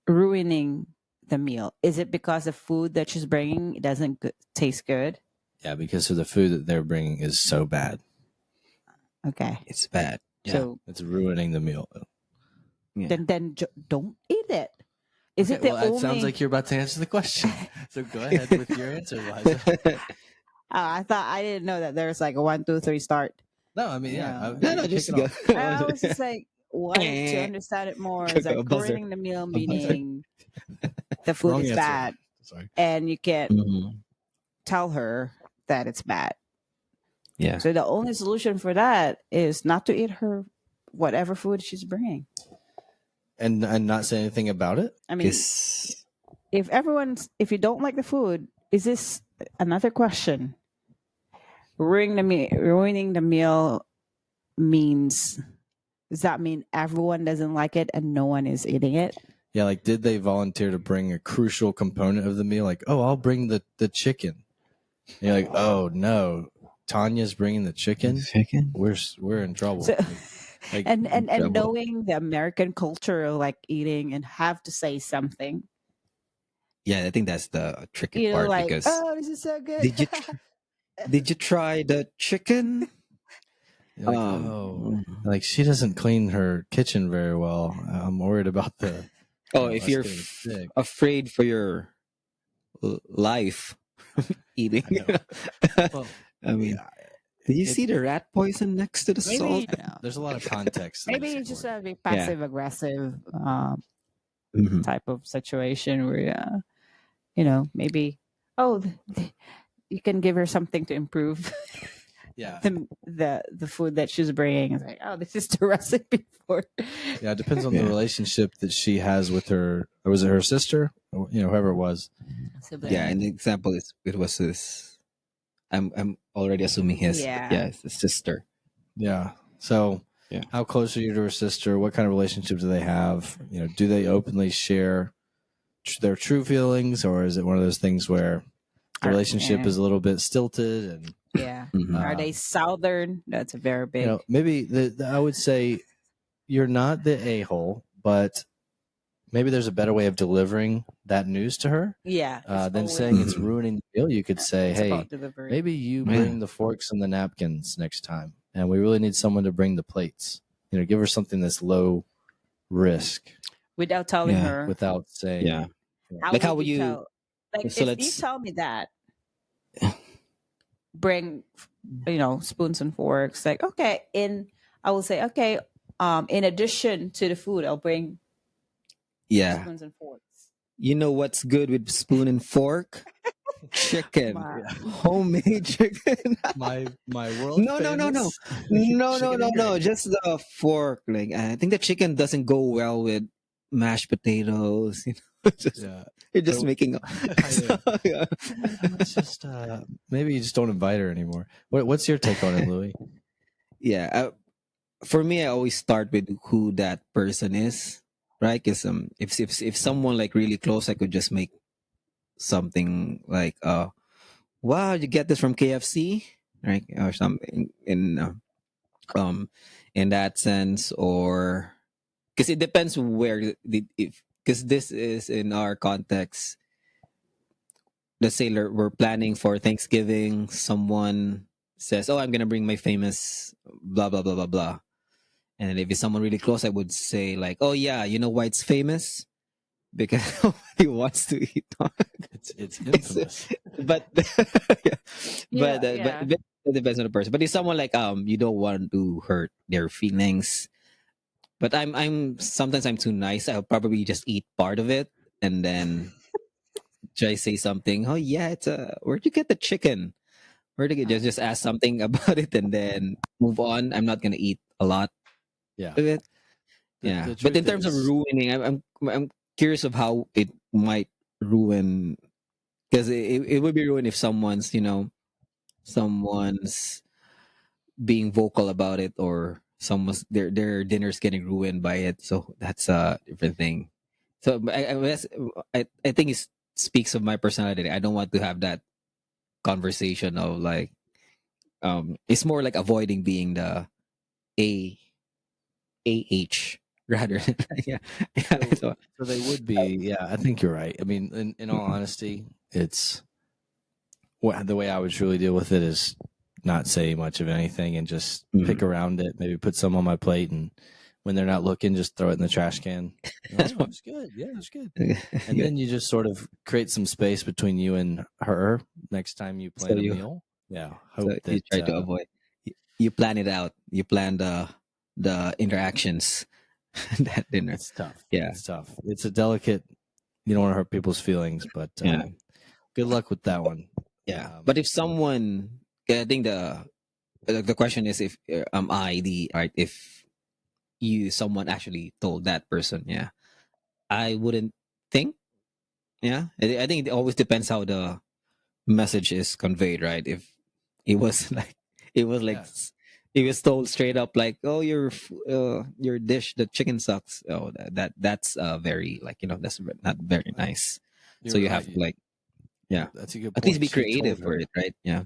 ruining the meal? Is it because the food that she's bringing doesn't taste good? Yeah, because of the food that they're bringing is so bad, Okay, It's bad. Yeah. so it's ruining the meal. Yeah. then don't eat it. Is it the well, only? it sounds like you're about to answer the question. So go ahead with your answer, Liza. I thought I didn't know that there's like a 1, 2, 3 start. No, I mean, Yeah. No, no, kick just it go. off. I was just like wanted to understand it more. It's like Buzzer. ruining the meal, A buzzer. meaning the food Wrong is answer. bad, Sorry. and you can't Mhm. tell her that it's bad. Yeah. So the only solution for that is not to eat her whatever food she's bringing. And not say anything about it. I mean, Because if you don't like the food, is this another question? Ruining the meal means, does that mean everyone doesn't like it and no one is eating it? Yeah, like did they volunteer to bring a crucial component of the meal? Like, oh, I'll bring the chicken. And you're like, oh no, Tanya's bringing the chicken. We're in trouble. So, Like, and trouble. knowing the American culture of like eating and have to say something, yeah, I think that's the tricky you know, part like, because oh, this is so good. did you try the chicken? you're like, oh, like she doesn't clean her kitchen very well. I'm worried about the. if us you're getting sick. afraid for your life eating. I know. Well, I mean, yeah, did you see the rat poison next to the Maybe salt? you know, there's a lot of context. to maybe this it's just story. a be passive aggressive Mhm. type of situation where maybe you can give her something to improve Yeah, the food that she's bringing. It's like, oh, this is the recipe for. yeah. It depends on Yeah. the relationship that she has with her. Or was it her sister? Or, whoever it was. Sibling. Yeah, and the example is it was his. I'm already assuming his. Yeah. Yeah, it's his sister. Yeah. So, Yeah. how close are you to her sister? What kind of relationship do they have? Do they openly share their true feelings, or is it one of those things where the relationship Yeah. is a little bit stilted and Yeah. Mhm. Are they Southern? That's a very big. maybe I would say you're not the a-hole, but maybe there's a better way of delivering that news to her Yeah. It's than always- saying it's Mhm. ruining the meal. You could say, it's hey, about delivery. maybe you Yeah. bring the forks and the napkins next time, and we really need someone to bring the plates. Give her something that's low risk Without telling Yeah. her. without saying, Yeah. How Like, would how would you- tell? Like so if you let's- tell me that, bring spoons and forks. Like, okay, I will say, okay, in addition to the food, I'll bring Yeah. spoons and forks. You know what's good with spoon and fork? Chicken. Wow. Homemade chicken. my world No. famous No. chicken and gravy. Just the fork. Like I think the chicken doesn't go well with mashed potatoes. Yeah. You're just So- making up. So, yeah. Let's just maybe you just don't invite her anymore. What's your take on it, Louis? Yeah. For me, I always start with who that person is, right? Because if someone like really close, I could just make something like, wow, you get this from KFC, right, or something in that sense, or because it depends where if because this is in our context. Let's say we're planning for Thanksgiving. Someone says, "Oh, I'm gonna bring my famous blah blah blah blah blah," and if it's someone really close, I would say like, "Oh yeah, you know why it's famous? Because nobody wants to eat dog." It's infamous. But Yeah, but it depends on the person. But if someone like you don't want to hurt their feelings, but I'm sometimes I'm too nice. I'll probably just eat part of it and then try to say something. Oh yeah, where'd you get the chicken? Where'd you get just ask something about it and then move on. I'm not gonna eat a lot Yeah. of it. The- Yeah, the but in truth terms of is- ruining, I'm curious of how it might ruin, because it would be ruined if someone's being vocal about it, or someone's their dinner's getting ruined by it. So that's a different thing. So I think it speaks of my personality. I don't want to have that conversation of like it's more like avoiding being the a rather than yeah. So, So they would be, yeah. I think you're right. I mean, in all honesty, it's the way I would truly deal with it is not say much of anything and just pick around it. Maybe put some on my plate, and when they're not looking, just throw it in the trash can. Oh, it's good. Yeah, it's good. And then you just sort of create some space between you and her next time you plan So a you- meal. Yeah, so hope you that try to avoid. you plan it out. You plan the interactions that dinner. It's tough. Yeah, It's tough. It's a delicate. You don't want to hurt people's feelings, but yeah, good luck with that one. yeah. Um, But if someone, I think the question is if am I the right if you someone actually told that person, yeah, I wouldn't think. Yeah, I think it always depends how the message is conveyed, right? If it was like it was like Yeah. it was told straight up like, oh, your dish, the chicken sucks. Oh, that's very like that's not very nice. So You're you right. have to like, yeah, That's a good at least point. be She told creative for her. it, right? Yeah,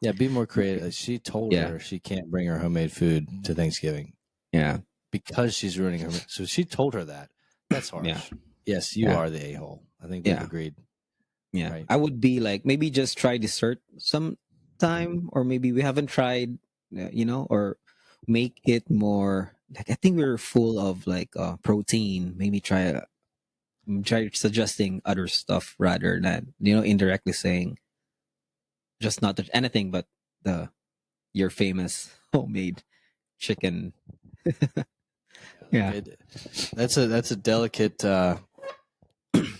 Yeah, be more creative. She told yeah, her she can't bring her homemade food to Thanksgiving yeah, because she's ruining her. So she told her that. That's yeah, harsh. Yes, you yeah, are the a-hole. I think they've yeah, agreed. yeah. Right. I would be like maybe just try dessert sometime, or maybe we haven't tried, or make it more like I think we're full of like protein. Maybe try suggesting other stuff rather than indirectly saying just not anything but the your famous homemade chicken. Yeah, It, that's a delicate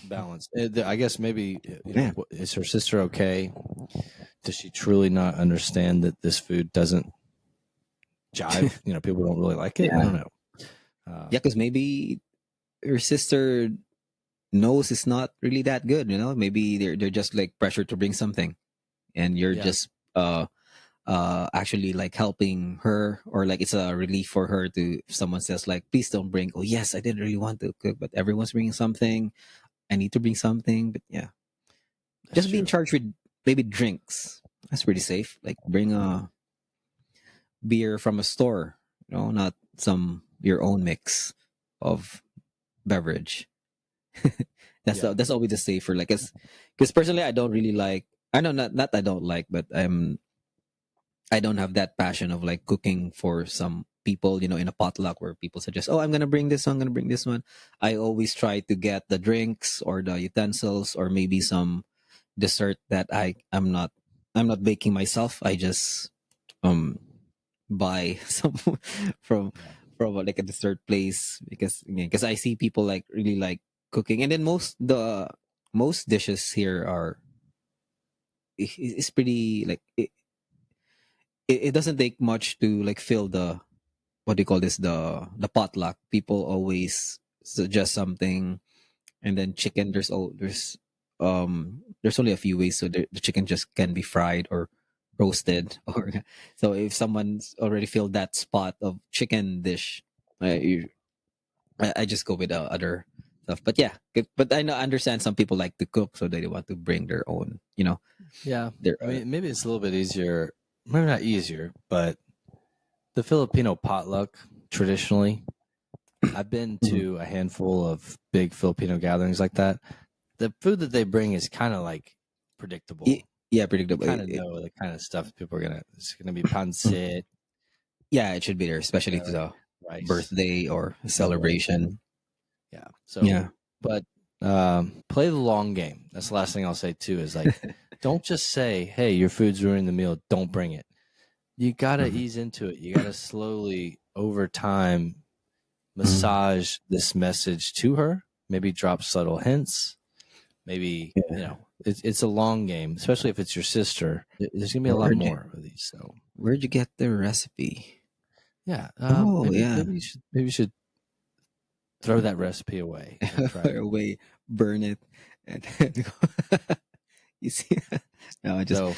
balance. I guess maybe yeah, is her sister okay? Does she truly not understand that this food doesn't jive? People don't really like it. I yeah, don't know. yeah. Because maybe your sister knows it's not really that good. Maybe they're just like pressured to bring something, and you're Yeah, just actually like helping her, or like it's a relief for her to if someone says like please don't bring, oh yes, I didn't really want to cook but everyone's bringing something, I need to bring something. But yeah, that's just being true. charged with maybe drinks, that's pretty safe. Like bring a beer from a store, not some your own mix of beverage. Yeah, That's always the safer, like, because personally I don't really like, I know, not I don't like, but I don't have that passion of like cooking for some people, in a potluck where people suggest, oh, I'm going to bring this one, I'm going to bring this one. I always try to get the drinks or the utensils or maybe some dessert that I'm not baking myself. I just um buy some from like a dessert place, because again, because I see people like really like cooking, and then most dishes here are it's pretty like it doesn't take much to like fill the, what do you call this, the potluck. People always suggest something, and then chicken, there's only a few ways, so the chicken just can be fried or roasted or so if someone's already filled that spot of chicken dish, I just go with other stuff. But yeah, but I understand some people like to cook, so they want to bring their own, yeah. their I mean, maybe it's a little bit easier. Maybe not easier, but the Filipino potluck traditionally. I've been Mhm. to a handful of big Filipino gatherings like that. The food that they bring is kind of like Y- predictable. yeah, You predictable. kind of know the kind of stuff people are gonna. It's gonna be pancit, Yeah, it should be there, especially if it's uh, a rice, birthday or a adobo. celebration. Yeah. So, Yeah. but play the long game. That's the last thing I'll say too. Is like, don't just say, "Hey, your food's ruining the meal. Don't bring it." You gotta Mhm. ease into it. You gotta slowly, over time, Mhm. massage this message to her. Maybe drop subtle hints. Maybe Yeah. it's a long game, especially if it's your sister. There's gonna be a lot Where'd you, more of these. So where'd you get the recipe? yeah, Oh, maybe yeah. you should throw that recipe away and try. Away, burn it, and you see. No, So,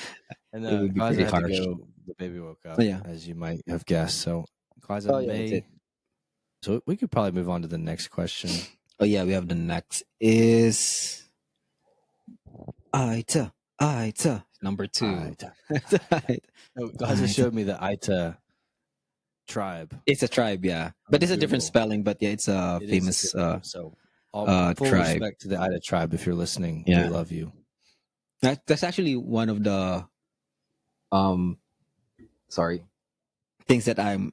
and it would be Kaiser pretty had to harsh. go. The baby woke Oh up, yeah. as you might have guessed. So, Kaiser Oh yeah, that's it. may. So we could probably move on to the next question. Oh yeah, we have the next is Aita. Aita. Number two. Aita. Aita. So Kaiser Aita. showed me the Aita tribe It's a tribe, yeah, but on it's a different Google. spelling. But yeah, it's a It is a famous different. So, all full tribe. respect to the Aita tribe. If you're listening, we Yeah, love you. that's actually one of the um sorry things that I'm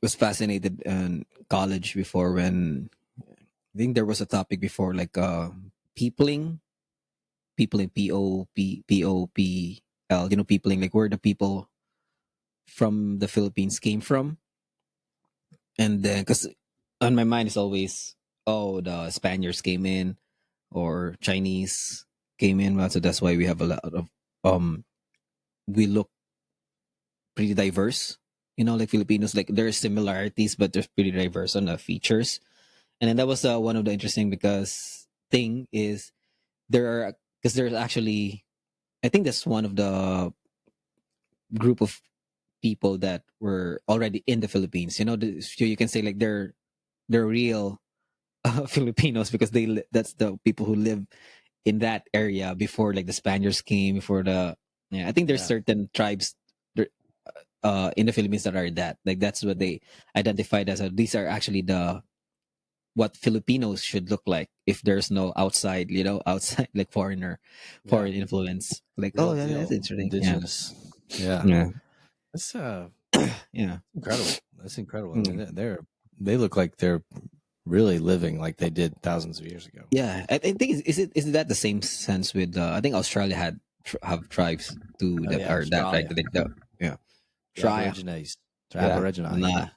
was fascinated in college before, when I think there was a topic before like peopling, peopling, P O P P O P L, peopling, like where the people from the Philippines came from. And then, because on my mind is always, oh, the Spaniards came in or Chinese came in. Well, so that's why we have a lot of, we look pretty diverse. You know, like Filipinos, like there are similarities, but there's pretty diverse on the features. And then that was one of the interesting because thing is there are, because there's actually, I think that's one of the group of people that were already in the Philippines. You know, so you can say like they're real Filipinos because that's the people who live in that area before like the Spaniards came, before the, yeah, I think there's Yeah. certain tribes there, in the Philippines that are that, like that's what they identified as these are actually the what Filipinos should look like if there's no outside, you know, outside like foreign influence. Like, Real oh, that's deal interesting. Yeah. indigenous. Yeah. Yeah. That's Yeah. incredible. That's incredible. I mean, Mm. they look like they're really living like they did thousands of years ago. Yeah. I think is that the same sense with I think Australia have tribes too Oh, that yeah, are that Australia. like yeah. The Try. Aborigines. Yeah. Aborigine. Nah.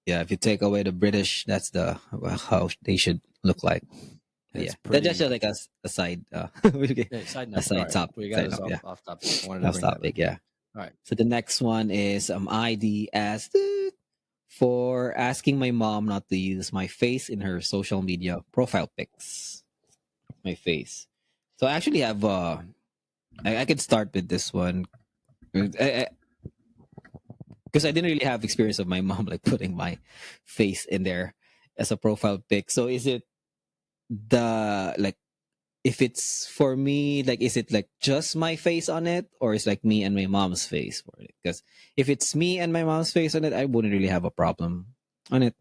Yeah, if you take away the British, that's the how they should look like. But It's yeah, that's pretty. just like a side, Yeah, side a note. side Sorry. top, We got side us note. Yeah, off topic. I wanted to off bring that up. topic. Yeah. All right. So the next one is ID as for asking my mom not to use my face in her social media profile pics. My face. So I actually have I could start with this one because I didn't really have experience of my mom like putting my face in there as a profile pic. So is it the like if it's for me, like is it like just my face on it or is like me and my mom's face for it? Because if it's me and my mom's face on it, I wouldn't really have a problem on it.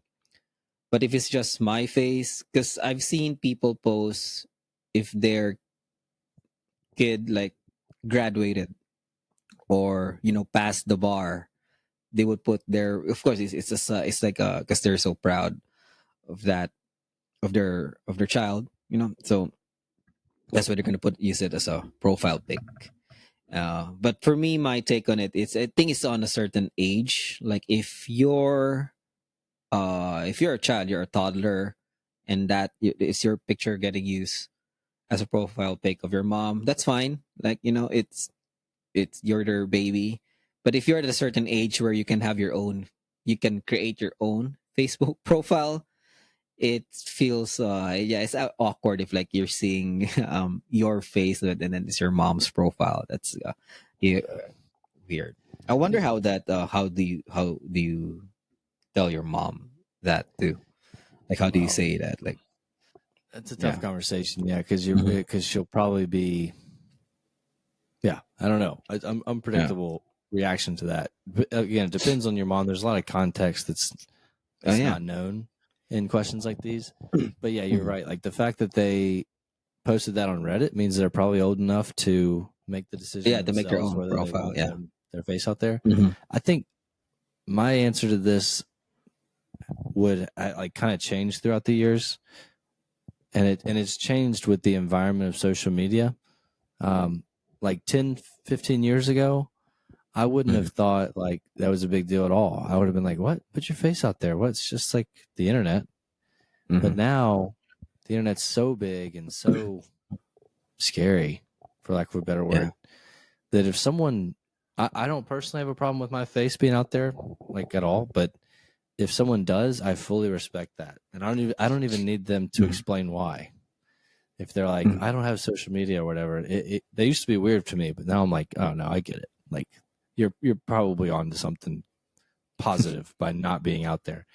But if it's just my face, because I've seen people post if their kid like graduated or passed the bar, they would put their, of course it's just it's like because they're so proud of that, of their child, so that's why they're gonna use it as a profile pic. But for me, my take on it is I think it's on a certain age. Like if you're a child, you're a toddler, and that it's your picture getting used as a profile pic of your mom. That's fine. Like it's you're their baby. But if you're at a certain age where you can create your own Facebook profile. It feels yeah, it's awkward if like you're seeing your face and then it's your mom's profile. That's yeah, weird. I wonder how do you tell your mom that too? Like how do you Wow. say that? Like That's a yeah. tough conversation. Yeah, because Mhm. she'll probably be. Yeah, I don't know. Unpredictable reaction to that. But again, it depends on your mom. There's a lot of context that's Oh yeah. not known in questions like these. But yeah, you're Mhm. right. Like the fact that they posted that on Reddit means they're probably old enough to make the decision Yeah, to make your themselves own whether they profile. want Yeah. their face out there. Mhm. I think my answer to this would like kind of change throughout the years, and it's changed with the environment of social media. Like 10, 15 years ago, I wouldn't have thought like that was a big deal at all. I would have been like, "What? Put your face out there? What's just like the internet?" But Mhm. now, the internet's so big and so scary, for lack of a better word, that if someone, I don't personally have a problem with my face being out there, like at all. But if someone does, I fully respect that, and I don't even need them to Mhm. explain why. If they're like, Mhm. I don't have social media or whatever, they used to be weird to me, but now I'm like, oh no, I get it. Like you're probably on to something positive by not being out there.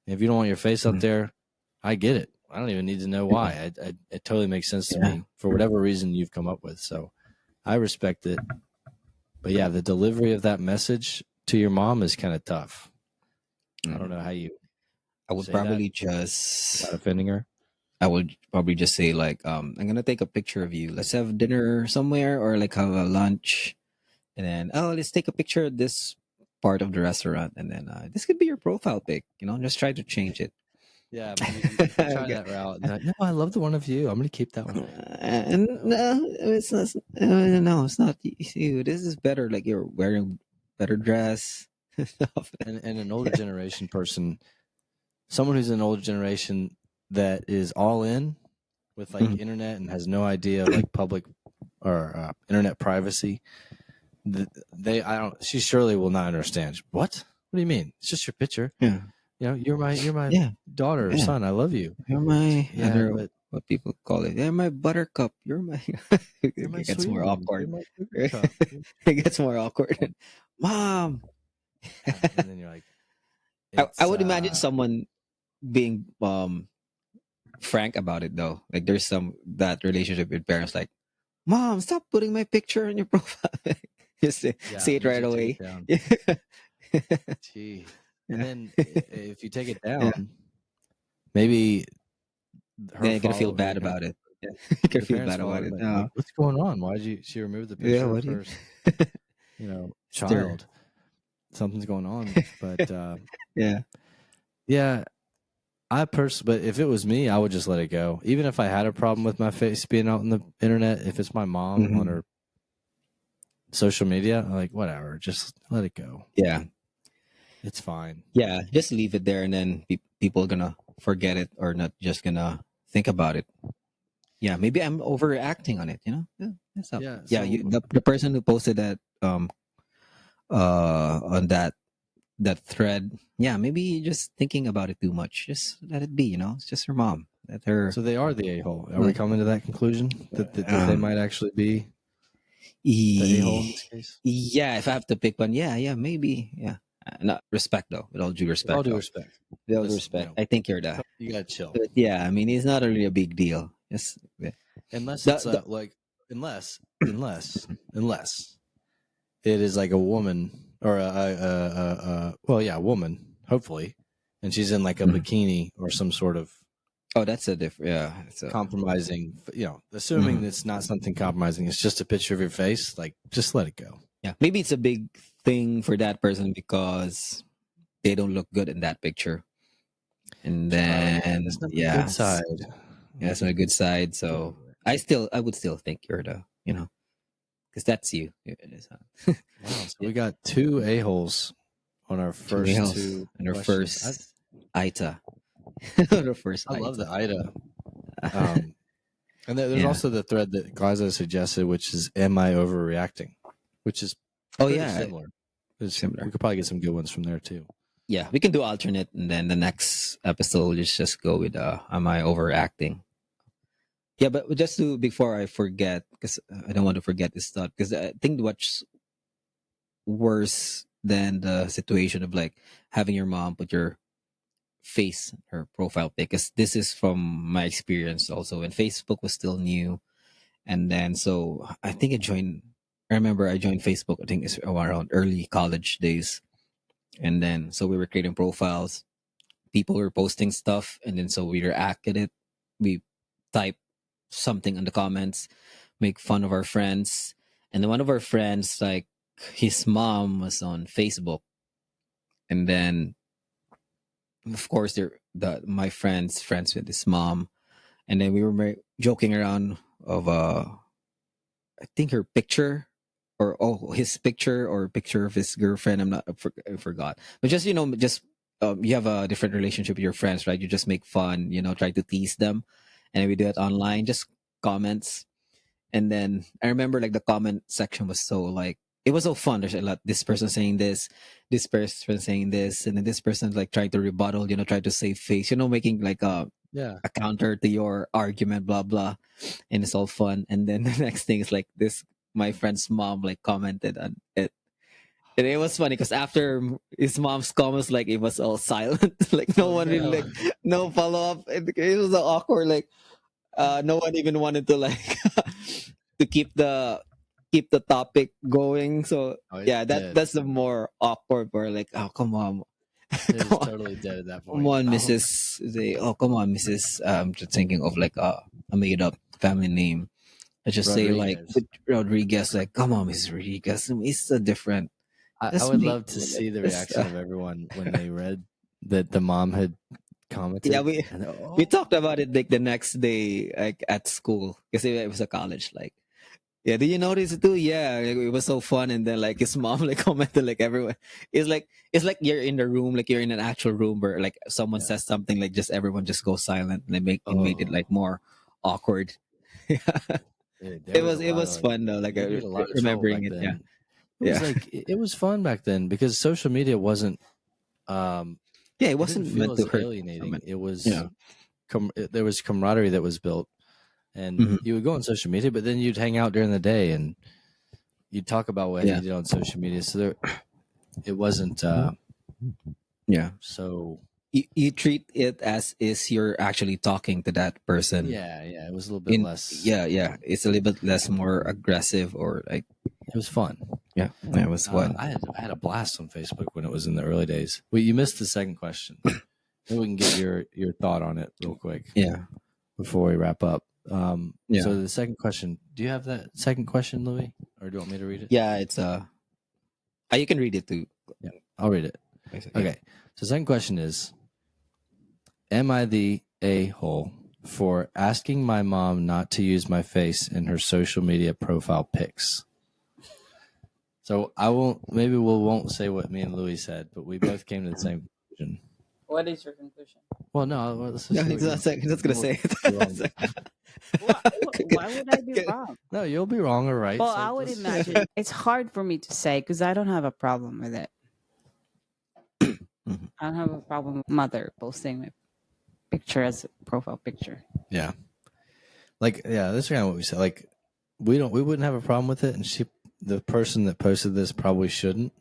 If you don't want your face out Mhm. there, I get it. I don't even need to know why. It totally makes sense to Yeah. me for whatever reason you've come up with. So I respect it. But yeah, the delivery of that message to your mom is kind of tough. I don't Mhm. know how you I would say that probably just without offending her. I would probably just say like, I'm gonna take a picture of you. Let's have dinner somewhere or like have a lunch, and then let's take a picture of this part of the restaurant, and then this could be your profile pic. Just try to change it. Yeah, you could try Okay. that route. Like, no, I love the one of you. I'm going to keep that one. And no, it's not. No, it's not you. This is better. Like you're wearing better dress. And an older generation person, someone who's an older generation that is all in with like Mhm. internet and has no idea of like public or internet privacy. I don't. She surely will not understand. What? What do you mean? It's just your picture. Yeah. You know, you're my Yeah. daughter or Yeah. son. I love you. You're my, I Yeah, don't know but what people call it. You're my buttercup. You're my, you're my it gets more sweetie. You're awkward. my sugar It cup. gets more awkward. Mom. Yeah, and then you're like, I it's would imagine someone being frank about it though. Like there's some that relationship with parents like, Mom, stop putting my picture on your profile. Just yeah, say it right usually take it away. down. Yeah. Gee. And Yeah. then if you take it Yeah. down, maybe her Then you're gonna feel follow, bad about it. Yeah. You're gonna the feel parents bad about follow, it. like, what's going on? Why'd she remove the Yeah, picture of what do you her, stir? child? Something's going on. But Yeah. yeah, but if it was me, I would just let it go. Even if I had a problem with my face being out on the internet, if it's my mom on Mhm. her social media, I'm like, whatever, just let it go. Yeah. It's fine. Yeah. Just leave it there and then people are gonna forget it or not just gonna think about it. Yeah, maybe I'm overreacting on it, you know? Yeah, that's up. Yeah. Yeah, So the person who posted that on that thread, yeah, maybe just thinking about it too much. Just let it be, you know? It's just her mom. Let her so they are the a-hole. Are we coming to that conclusion that they might actually be the a-hole in this case? yeah, if I have to pick one, yeah, maybe. Yeah. Not respect though, with all due With all respect due though. respect. With all due Listen, respect. I think you're the you gotta chill. but yeah, I mean it's not really a big deal. Just Unless the, it's the, like unless it is like a woman or a woman, hopefully, and she's in like a Mhm. bikini or some sort of oh, that's a different yeah. It's a, compromising, assuming Mhm. it's not something compromising, it's just a picture of your face, like just let it go. yeah, maybe it's a big thing for that person because they don't look good in that picture. And then That's not the yeah, good side. yeah, that's not a good side. Get So over it. I would still think you're the, you know, because that's you. It is, Wow, so we got two a-holes on our two first males two and our questions. first Ita. Our first I love the Ita. Ida. And there's Yeah. also the thread that Glazo suggested, which is "Am I overreacting?" Which is Oh pretty yeah, similar. similar. We could probably get some good ones from there too. Yeah, we can do alternate, and then the next episode just go with am I overacting? Yeah, but just to before I forget, because I don't want to forget this thought, because I think what's worse than the situation of like having your mom put your face in her profile pic, because this is from my experience also when Facebook was still new, and then so I think I joined. I remember I joined Facebook. I think it's around early college days, and then so we were creating profiles. People were posting stuff, and then so we reacted it. We type something in the comments, make fun of our friends, and then one of our friends, like his mom, was on Facebook, and then of course my friends with his mom, and then we were joking around of I think her picture or his picture or picture of his girlfriend. I forgot, but just just you have a different relationship with your friends, right? You just make fun, try to tease them, and we do it online, just comments. And then I remember like the comment section was so like it was so fun. There's a lot. This person saying this person saying this, and then this person like trying to rebuttal, try to save face, making like Yeah. a counter to your argument, blah blah, and it's all fun. And then the next thing is like this, my friend's mom like commented on it, and it was funny because after his mom's comments, like it was all silent, like no Oh, one really no. like no follow up. It was so awkward, like no one even wanted to like to keep the topic going. So Oh, it's yeah, dead. that's the more awkward part. Like, oh come on, It come is on. totally dead at that Come point. on, Mrs. Say, oh, come on, Mrs. I'm just thinking of like a made up family name. I just say like Rodriguez. Rodriguez, like, come on, Mrs. Rodriguez. It's a different. I Let's would make love to see the let's, reaction of everyone when they read that the mom had commented. yeah, and we talked about it like the next day, like at school, because it was a college. Like, Yeah, did you notice it too? Yeah, like, it was so fun, and then like his mom like commented like everyone. It's like you're in the room, like you're in an actual room where like someone Yeah. says something, like just everyone just goes silent, and it made it Oh, like more awkward. Yeah, dude, there it was was a it lot of was like fun though. Like you'd get a lot of trouble remembering back it. Yeah, then. It was yeah, like it was fun back then because social media wasn't yeah. It it didn't wasn't feel meant to as hurt someone. alienating. It was Yeah. there was camaraderie that was built, and Hmm. you would go on social media, but then you'd hang out during the day and you'd talk about what Yeah, you did on social media. So it wasn't yeah. so You treat it as is you're actually talking to that person. yeah, it was a little bit In less. yeah, it's a little bit less more aggressive or like It was fun. yeah, it was fun. I had a blast on Facebook when it was in the early days. Well, you missed the second question. Maybe we can get your thought on it real quick Yeah, before we wrap up. yeah, So the second question, do you have that second question, Louis, or do you want me to read it? yeah. It's you can read it too. Yeah, I'll read it. Basically. Okay. So second question is, am I the a-hole for asking my mom not to use my face in her social media profile pics? So I won't. Maybe we won't say what me and Louis said, but we both came to the same conclusion. What is your conclusion? Well, no, let's just No, see he's what not saying. He's not gonna say it. Why would I be wrong? No, you'll be wrong or right. Well, so I would let's- imagine it's hard for me to say because I don't have a problem with it. I don't have a problem with mother posting my picture as a profile picture. Yeah, like that's kind of what we said. Like we wouldn't have a problem with it, and the person that posted this probably shouldn't,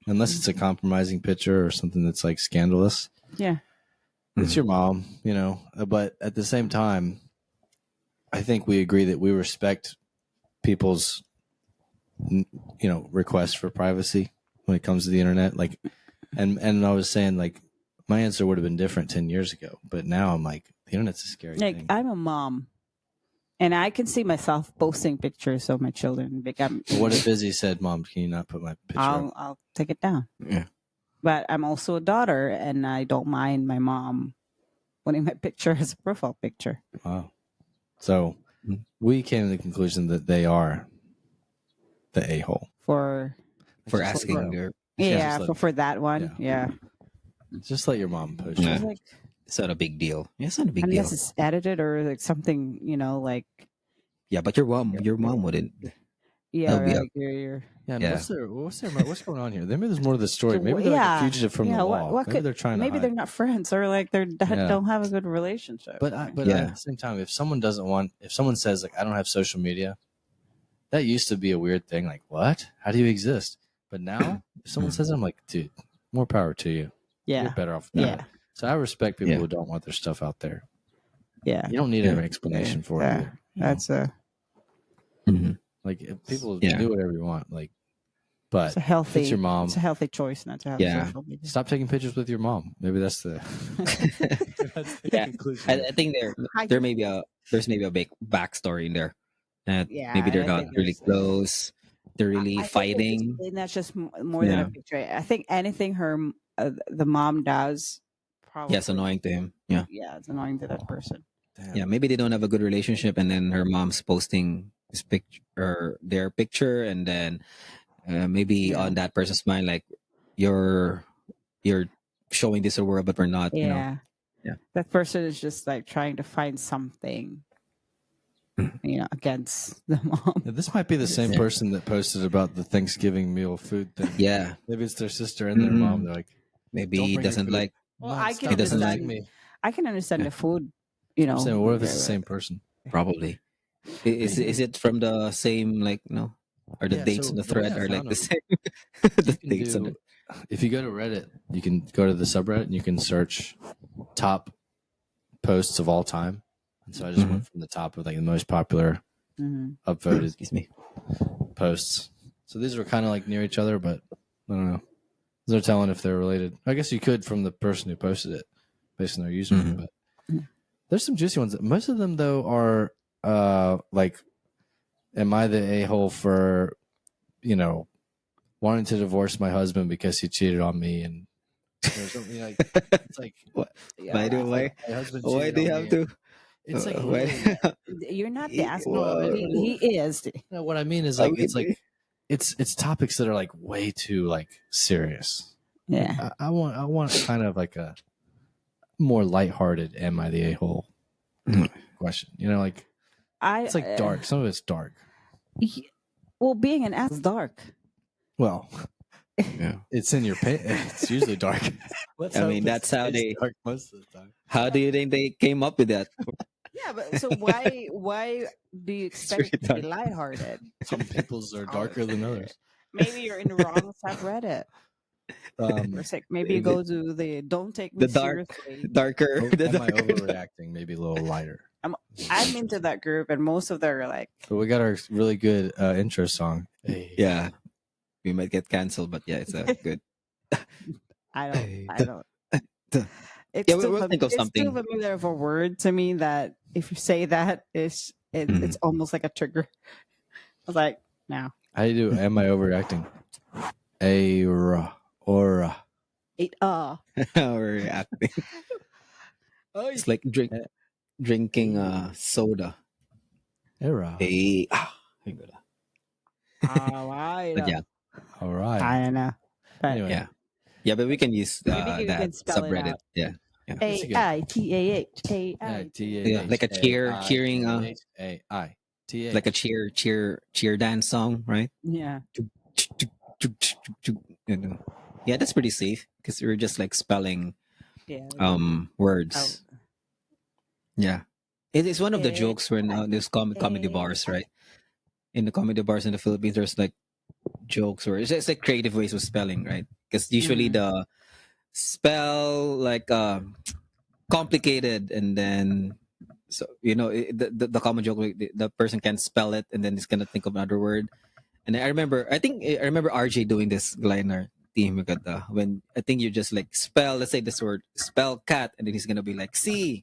unless it's a compromising picture or something that's like scandalous. Yeah. It's your mom, but at the same time, I think we agree that we respect people's, requests for privacy when it comes to the internet. Like, and I was saying like my answer would have been different 10 years ago, but now I'm like, the internet's a scary Like thing. I'm a mom, and I can see myself posting pictures of my children. Like What if Izzy said, "Mom, can you not put my picture up?" I'll take it down. Yeah. But I'm also a daughter, and I don't mind my mom putting my picture as a profile picture. Wow. So Mhm. we came to the conclusion that they are the a-hole. For For Just asking let- your, yeah, just let- for that one. Yeah. Just let your mom post Yeah. it. It's like it's not a big deal. Yeah, it's not a big deal. unless it's edited or like something, like Yeah, but your mom wouldn't. yeah, That'll be like you're Yeah, and Yeah. what's going on here? Maybe there's more to the story. Maybe they're like Yeah. a fugitive from yeah, the what- law. what Maybe could- they're trying maybe to they're hide. not friends or like they Yeah. don't have a good relationship. But Yeah. at the same time, if someone says like I don't have social media, that used to be a weird thing. Like what? How do you exist? But now, if someone says, I'm like, dude, more power to you. You're yeah, better off. With yeah, that. So I respect people Yeah. who don't want their stuff out there. yeah. You don't need Yeah. an explanation for Yeah. it. Either, That's a Mhm. like if people Yeah. do whatever you want. Like, but it's a healthy. it's your mom. It's a healthy choice not to have Yeah. social media. Stop taking pictures with your mom. Maybe that's the, that's the Yeah. conclusion. I think there may be there's maybe a big backstory in there. That Yeah, maybe they're I not think really there's- close. They're really I think fighting. it's not just more than Yeah. a picture. I think anything the mom does, probably Yeah, it's annoying to him. Yeah. Yeah, it's annoying to that person. Damn. Yeah, maybe they don't have a good relationship, and then her mom's posting his picture or their picture, and then maybe Yeah. on that person's mind, like you're showing this to the world, but we're not. Yeah. Yeah. That person is just like trying to find something, against the mom. Yeah, this might be the same Yeah. person that posted about the Thanksgiving meal food thing. Yeah, Maybe it's their sister and their Mhm. mom. They're like, maybe Don't he bring your doesn't food. like. Well, "Mom, I stop can He doesn't visiting understand. me." I can understand Yeah. the food, I'm saying, what if it's the same person? Probably. Is it from the same or the Yeah, dates so on the the way thread I are like found the them, same? The You can dates on do, the if you go to Reddit, you can go to the subreddit and you can search top posts of all time. And so I just went from the top of like the most popular Mhm. upvoted excuse me. posts. So these were kind of like near each other, but I don't know. They're telling if they're related. I guess you could from the person who posted it based on their username, Mhm. but there's some juicy ones. Most of them though are like, am I the a-hole for, wanting to divorce my husband because he cheated on me? And there's something like, it's like, What? Yeah, Why do it's why? like, my husband Why cheated do you on have me, to? and It's like What? You're not the asshole. Whoa. He is. no, what I mean is I like it's mean, like it's topics that are like way too like serious. Yeah. I want kind of like a more lighthearted. Am I the a-hole question? You know, like it's like dark. Some of it's dark. Well, being an ass is dark. Well, Yeah. it's in your pants. It's usually dark. Let's I hope mean, that's how it's they. dark most of the time. How do you think they came up with that? Yeah, but so why do you expect it to be dark. lighthearted? Some people's are darker than others. Maybe you're in the wrong subreddit. Or maybe you go to the "Don't take me The dark, seriously." darker. The Am I darker. overreacting? Maybe a little lighter. I'm into that group, and most of them are like, But we got our really good intro song. Hey. Yeah, we might get canceled, but yeah, it's a good. I Hey, don't. the- It's Yeah, we'll think of it's something. too familiar of a word to me that if you say that, it's almost like a trigger. I was like, no. How do you do? Am I overreacting? Aura. We're acting. It's like drinking soda. Era. Hey, All but yeah, All right. I don't know. But Anyway, yeah, yeah. But we can use maybe we that can spell it subreddit. out. Yeah, That's a good- AITAH. Yeah, like a cheering, T-A. like a cheer dance song, right? Yeah. You know. Yeah, that's pretty safe because we're just like spelling Yeah. words. Yeah, it is one of the Eh, jokes when there's comedy bars, right? In the comedy bars in the Philippines, there's like jokes or it's just like creative ways of spelling, right? Because usually the spell like complicated, and then so the common joke like, the person can spell it, and then he's gonna think of another word. And I remember RJ doing this in our team when I think you just like spell, let's say this word, spell cat, and then he's gonna be like C.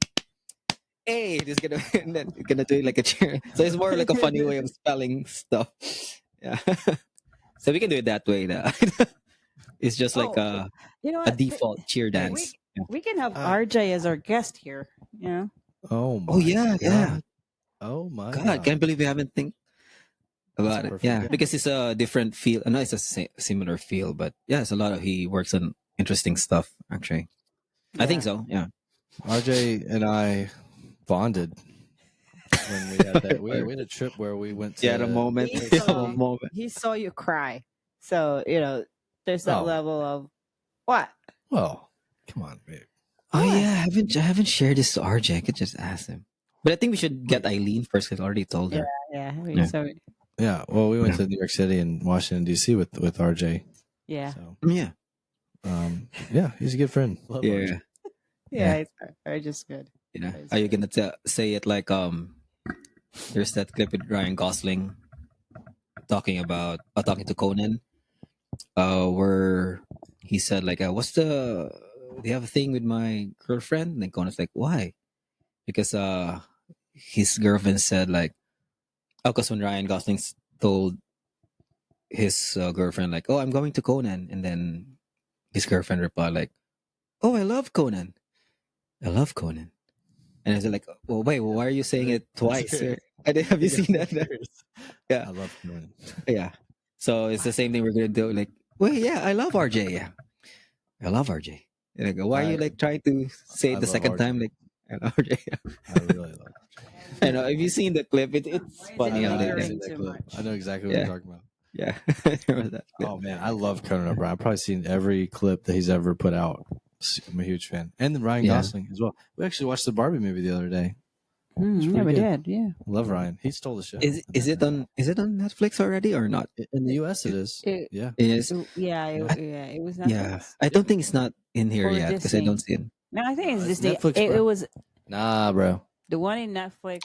Hey, he's gonna and then he's gonna do it like a cheer. So it's more like a funny way of spelling stuff. Yeah. So we can do it that way. It's just like you know a what? default cheer dance. Yeah. We can have RJ as our guest here. You know? Oh my Oh yeah, yeah. God. Oh my God, I can't believe we haven't think about That's it. perfect. Yeah, because it's a different feel. I know it's a similar feel, but yeah, it's a lot of he works on interesting stuff. Actually, I think so. Yeah. RJ and I bonded when we had that. We had a trip where we went to. Yeah, the moment. He Yeah, saw, the moment. he saw you cry. So, there's that Oh. level of what? Well, come on, babe. Oh What? yeah, I haven't shared this to RJ. I could just ask him. But I think we should get Eileen first because I already told her. Yeah. Yeah. So, Yeah. Well, we went Yeah. to New York City and Washington D.C. with RJ. yeah. So, Yeah. yeah, he's a good friend. Love Yeah. RJ. Yeah, it's very just good. Yeah. Praise Are you God. gonna say it like there's that clip with Ryan Gosling talking to Conan, where he said like, do you have a thing with my girlfriend? And then Conan's like, why? Because his girlfriend said like, because when Ryan Gosling told his girlfriend like, oh, I'm going to Conan, and then his girlfriend replied like, oh, I love Conan. I love Conan. And I was like, well, wait, why are you saying it twice? Have you seen that? Yeah. I love Conan. Yeah. So it's the same thing we're gonna do. Like, wait, yeah, I love RJ. Yeah, I love RJ. And I go, why are you like trying to say it I the love second RJ. time? Like, I love RJ. I really love RJ. I know. Have you seen the clip? It's funny it how they lingering did it. too clip. much? I know exactly what Yeah. you're talking about. Yeah. I remember that clip. Oh man, I love Conan O'Brien. I've probably seen every clip that he's ever put out. I'm a huge fan, and then Ryan Yeah. Gosling as well. We actually watched the Barbie movie the other day. Yeah, pretty we good. did. Yeah. Love Ryan. He stole the show. Is it on Netflix already or not? In the U.S. It is. It- Yeah. It is. It was Netflix. Yeah. I don't think it's not in here Or yet because I Disney. don't see it. No, I think it's It's Disney. Netflix, it bro. was Nah, bro. the one in Netflix.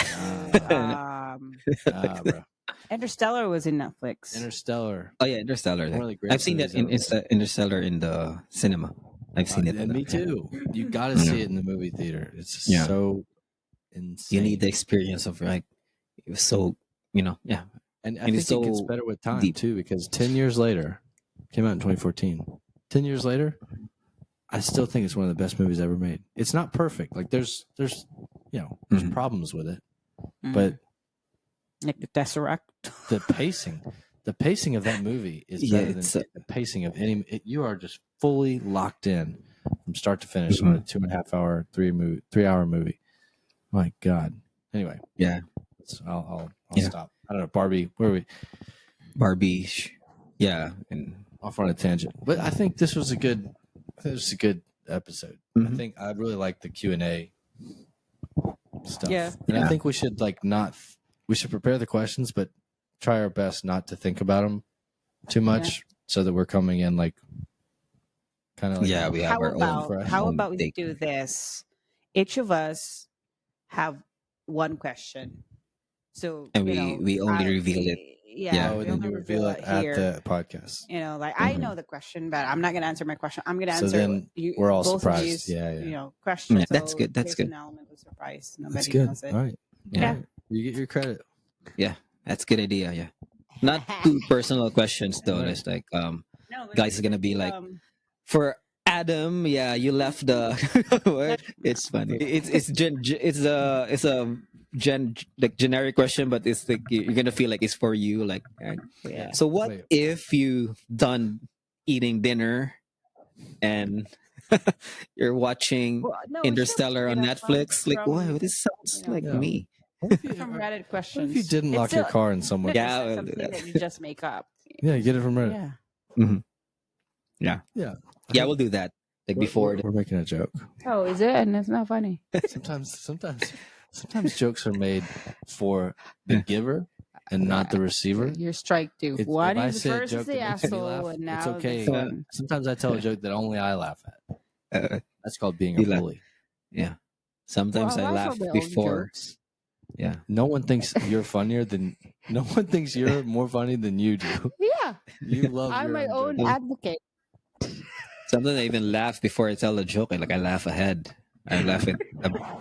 Nah, bro. Interstellar was in Netflix. Interstellar. Oh yeah, Interstellar. One of the greatest I've seen that in movies ever. Interstellar in the cinema. I've seen it. And me too. You got to see it in the movie theater. It's Yeah. so insane. You need the experience of like it was so yeah. And I and think it's it gets so better with time deep. too, because 10 years later, came out in 2014. 10 years later, I still think it's one of the best movies ever made. It's not perfect. Like there's there's Mhm. problems with it, Mhm. but like the Tesseract. the pacing of that movie is Yeah, better than it's the pacing of any. You are just fully locked in from start to finish on a 2.5 hour, 3 hour movie. My God. Anyway, yeah, I'll Yeah. stop. I don't know, Barbie. Where are we? Barbie. Yeah, and Off on a tangent, but I think this was a good. I think this was a good episode. I Mhm. think I really like the Q&A stuff. Yeah. And I Yeah. think we should we should prepare the questions, but try our best not to think about them too much, so that we're coming in kind of yeah, we have How our own. fresh. how own about we take. do this? Each of us have one question. So And we only reveal it. Yeah. Oh, we and then only you reveal it it at here. the podcast. Like I Mhm. know the question, but I'm not gonna answer my question. I'm gonna So answer then you. we're all both surprised. Of Yeah. you question. Yeah, that's so good, that's there's good. an element of surprise. That's Nobody good. knows it. All right. Yeah. All right. You get your credit. Yeah, that's a good idea. Yeah, not too personal questions though. Right. It's like No, but guys is gonna be like, for Adam, yeah, you left the word. It's funny. It's a like generic question, but it's like you're gonna feel like it's for you. Like, yeah. so what Wait. if you done eating dinner and you're watching Well, no, Interstellar on Netflix? Like, wow, this sounds like Yeah. me. What if you, from what Reddit questions. if you didn't It's lock your still- car in somewhere? it's Yeah, not we'll do something that. that you just make up. Yeah, get it from Reddit. Yeah. Yeah. Yeah, we'll do that. Like before. we're making a joke. Oh, is it? And it's not funny. Sometimes jokes are made for the giver and not the receiver. You're strike two. If One I is say a first joke is the that makes me asshole, laugh, and now it's okay. this one. Sometimes I tell a joke that only I laugh at. That's called being a You laugh. bully. Yeah. Sometimes Well, I laugh laugh at my own before. jokes. Yeah. No one thinks you're funnier than. No one thinks you're more funny than you do. Yeah, You love. I'm your my own jokes. advocate. Sometimes I even laugh before I tell a joke. Like I laugh ahead. I laugh it.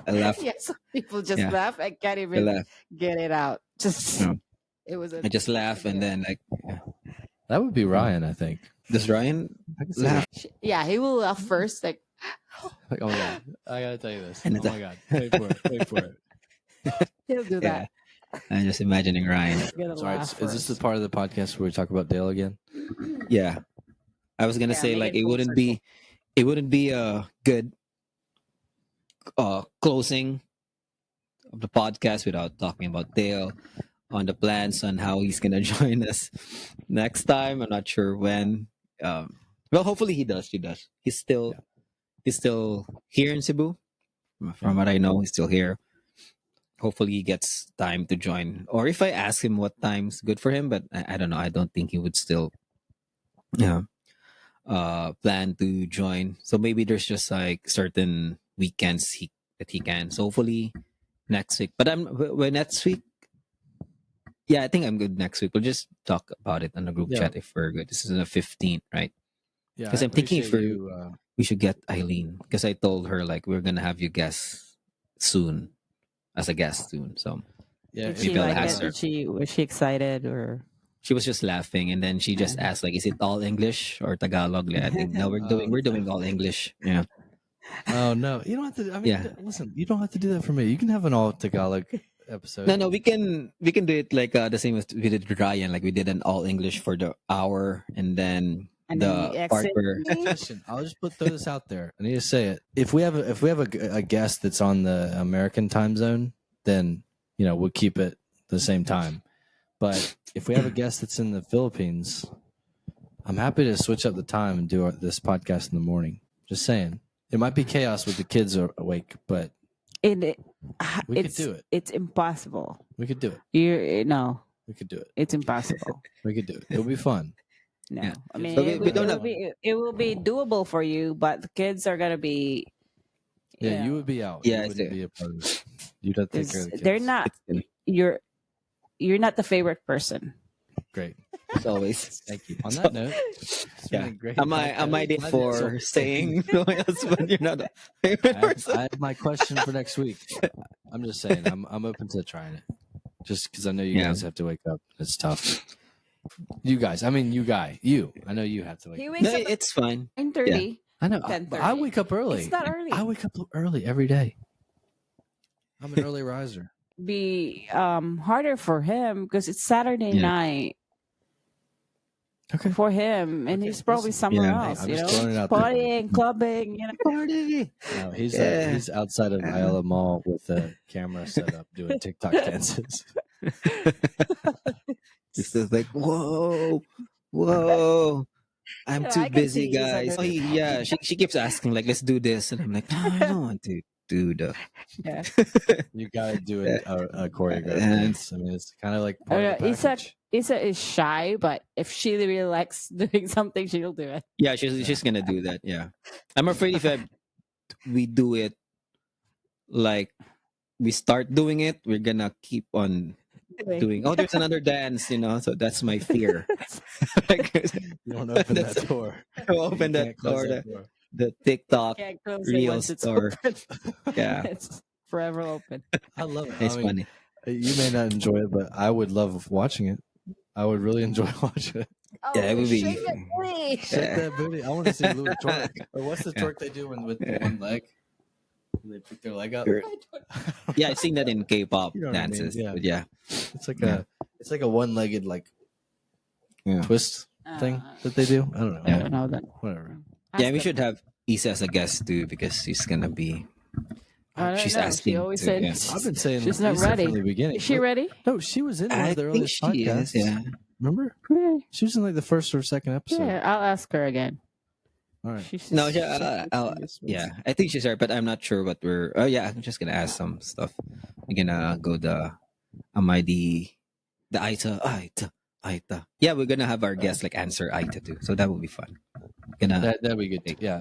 I laugh. Yeah, some people just Yeah. laugh. I can't I even laugh. get it out. Just No. it was. I just laugh and then like, That would be Ryan, I think. does Ryan I can see laugh? Yeah, he will laugh first. Like Like, oh yeah, I gotta tell you this. And Oh it's my god, wait for it. Wait for it. he'll do Yeah. that. I'm just imagining Ryan. He's gonna Sorry, laugh is this the first. part of the podcast where we talk about Dale again? Yeah. I was gonna Yeah, say make like it full it wouldn't be a good closing of the podcast without talking about Dale on the plans on how he's gonna join us next time. I'm not sure when. Well, hopefully he does. He does. He's still here in Cebu. From what I know, he's still here. Hopefully he gets time to join. Or if I ask him what time's good for him, but I don't know. I don't think he would still plan to join. So maybe there's just like certain weekends that he can. So hopefully next week. But when next week, yeah, I think I'm good next week. We'll just talk about it on the group Yeah. chat if we're good. This is the 15th, right? Yeah, 'Cause I I'm thinking appreciate for- We should get Eileen because I told her like we're gonna have you guest soon, as a guest soon. So yeah, Did if she Maybe I'll like ask it? her. Was she excited or? she was just laughing, and then she just asked like, "Is it all English or Tagalog?" Like, I think no, we're doing all English. Yeah. Oh no, you don't have to. I mean, Yeah. listen, you don't have to do that for me. You can have an all Tagalog episode. No, we can do it like the same as we did with Ryan. Like we did an all English for the hour, and then And then the you part exit where me? Listen, I'll just throw this out there. I need to say it. If we have a guest that's on the American time zone, then we'll keep it the same time. But if we have a guest that's in the Philippines, I'm happy to switch up the time and do this podcast in the morning. Just saying, it might be chaos with the kids are awake, but We could do it. It's impossible. We could do it. We could do it. It's impossible. We could do it. It'll be fun. No, Yeah. I mean So we don't have- it will be doable for you, but the kids are gonna be. Yeah, you would be out. Yeah, you wouldn't I see. be a part of it. You'd have to take care of the kids. They're not. You're not the favorite person. Great. it's always. Thank you. On that note, it's been Yeah. a great Am I podcast. it for saying no else, but you're not a favorite person? I have my question for next week. I'm just saying, I'm open to trying it. Just because I know you Yeah. guys have to wake up. It's tough. You guys, I mean, you. I know you have to wake He up. wakes No, up at it's fine. 9:30. I know. 10:30. I wake up early. It's not early. I wake up early every day. I'm an early riser. be harder for him because it's Saturday Yeah. night Okay. for him, and Okay, he's probably listen. somewhere Yeah. else. I'm You just know, throwing it out there. partying, clubbing. You know, Party. No, Yeah. he's outside of Ayala Mall with a camera set up doing TikTok dances. It's just like, whoa, whoa. I'm You know, too I can busy, see he's guys. under- Yeah, she keeps asking, like, let's do this. And I'm like, no, I don't want to do the. yeah. You gotta do a choreographed And- dance. I mean, it's kind of like part of the Isa package. is shy, but if she really likes doing something, she'll do it. Yeah, she's gonna do that. Yeah, I'm afraid if we do it, like we start doing it, we're gonna keep on doing. Oh, there's another dance, so that's my fear. Like, You don't open that That's- door. open You that can't close door, that door. the TikTok. Can't close it Real once it's store. open. Yeah, It's forever open. I love it. it's I mean, funny. you may not enjoy it, but I would love watching it. I would really enjoy watching it. Yeah, it would be. shake it, please. Shake that booty. I want to see Louis twerk. Or what's the Yeah. twerk they do with the one leg? They pick their leg up. Sure. Yeah, I've seen that in K-pop You know what I mean, dances. yeah. But yeah, It's like Yeah. it's like a one-legged like Yeah. twist thing that they do. I don't know. I don't know that. Whatever. yeah, we should have Isa as a guest too because she's gonna be. I don't She's know. asking She always to, said yeah. I've been saying she's not Lisa ready. from the beginning. Is she ready? No, she was in one I of the think earliest she podcasts. is. Yeah, Remember? Yeah, She was in like the first or second episode. yeah. I'll ask her again. All right. She's No, just- yeah, yeah. I think she's right, but I'm not sure what we're. Oh yeah, I'm just gonna ask some stuff. We're gonna go am I the Aita. Yeah, we're gonna have our guests like answer Aita too, so that will be fun. Gonna That'd be good. Yeah.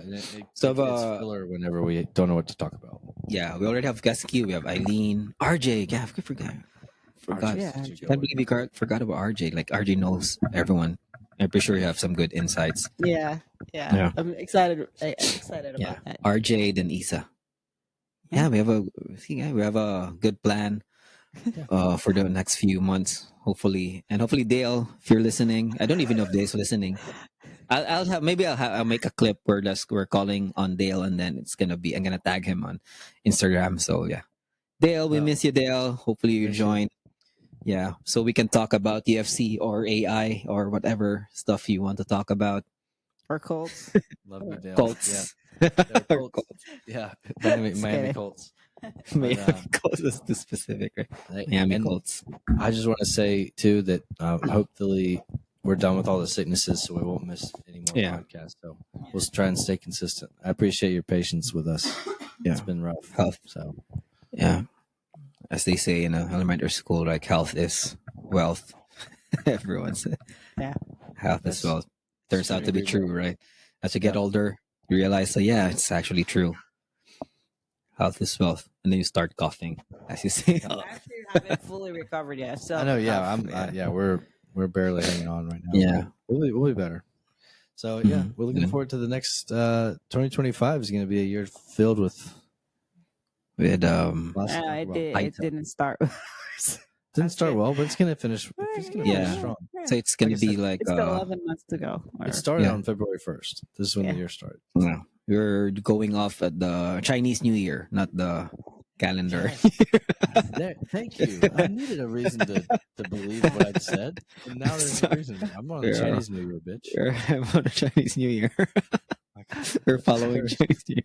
So, it's filler whenever we don't know what to talk about. yeah, we already have guest queue. We have Eileen, RJ. Yeah, I forgot. Yeah, Can't believe we forgot about RJ. Like RJ knows everyone. I'm pretty sure you have some good insights. Yeah. Yeah. I'm excited. I'm excited about Yeah, that. RJ then Isa. Yeah, we have a good plan for the next few months, hopefully, and hopefully Dale, if you're listening, I don't even know if Dale's listening. I'll make a clip where we're calling on Dale, and then I'm gonna tag him on Instagram. So yeah, Dale, we Oh. miss you, Dale. Hopefully you Miss you. join. Yeah, so we can talk about UFC or AI or whatever stuff you want to talk about. Or Colts. Love you, Dale. Colts. Yeah. Or Colts. Yeah. Miami kidding. Colts. Miami But, Colts is too specific, right? Miami And Colts. I just want to say too that hopefully we're done with all the sicknesses, so we won't miss any more Yeah. podcasts. So we'll try and stay consistent. I appreciate your patience with us. Yeah. It's been rough. Health. So Yeah. As they say in elementary school, like health is wealth. Everyone said. Yeah. Health is That's- wealth. Turns out to be agree, true, right? As you get Yeah. older, you realize that, yeah, it's actually true. Health is wealth. And then you start coughing, as you say. I actually haven't fully recovered yet. So I know. Yeah. yeah. We're barely hanging on right now. Yeah. We'll be better. So yeah, Mhm. we're looking Yeah. forward to the next 2025 is going to be a year filled with With lots to talk it, about. did, I- it didn't start. Didn't start Okay. well, but it's going to finish. It's going to Yeah. finish strong. so it's gonna Like I be said, like It's still 11 months to go. It started Yeah. on February 1st. This is when Yeah. the year started. yeah, we're going off at the Chinese New Year, not the calendar. Thank you. I needed a reason to believe what I'd said, and now there's a reason. I'm on the Yeah. Chinese New Year, bitch. I'm on the Chinese New Year. We're following Chinese New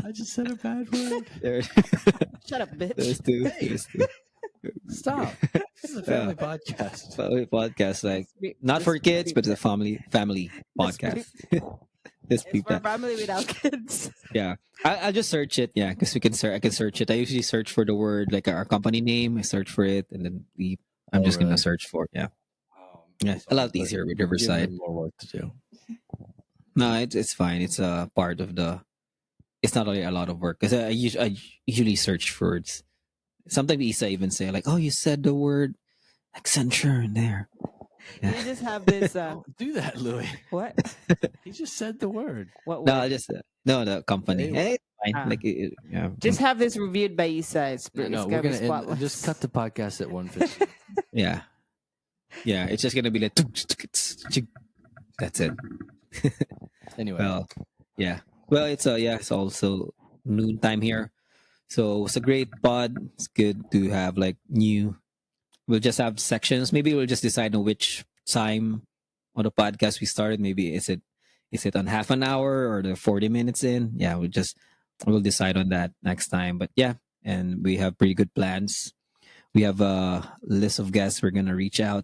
I just said a bad word. Year. Shut up, bitch. Those two. Hey. Those two. Stop. This is a family podcast. Family podcast, like Be- not just for kids, be- but it's a family podcast. Just It's beep for that. family without kids. Yeah, I'll just search it. Yeah, because we can search. I can search it. I usually search for the word like our company name. I search for it, and then I'm Oh, just really? gonna search for it. Yeah, yeah, a lot easier with Riverside. Give me more work to do. No, it's fine. It's a part of the. It's not really a lot of work because I usually search for words. Sometimes Isa even say like, "Oh, you said the word Accenture in there." You just have this. Don't do that, Louis. What? He just said the word. What? No, word? I just no the company. Hey, Hey, it's fine. Ah. Like yeah, Just have this reviewed by Isa. It's No, gonna we're be gonna spotless. just cut the podcast at 1:50. yeah. It's just gonna be like that's it. Anyway, Well, yeah. Well, it's it's also noon time here. So it's a great pod. It's good to have like new. We'll just have sections. Maybe we'll just decide on which time on the podcast we started. Maybe is it on half an hour or the 40 minutes in? Yeah, we'll decide on that next time. But yeah, and we have pretty good plans. We have a list of guests we're gonna reach out.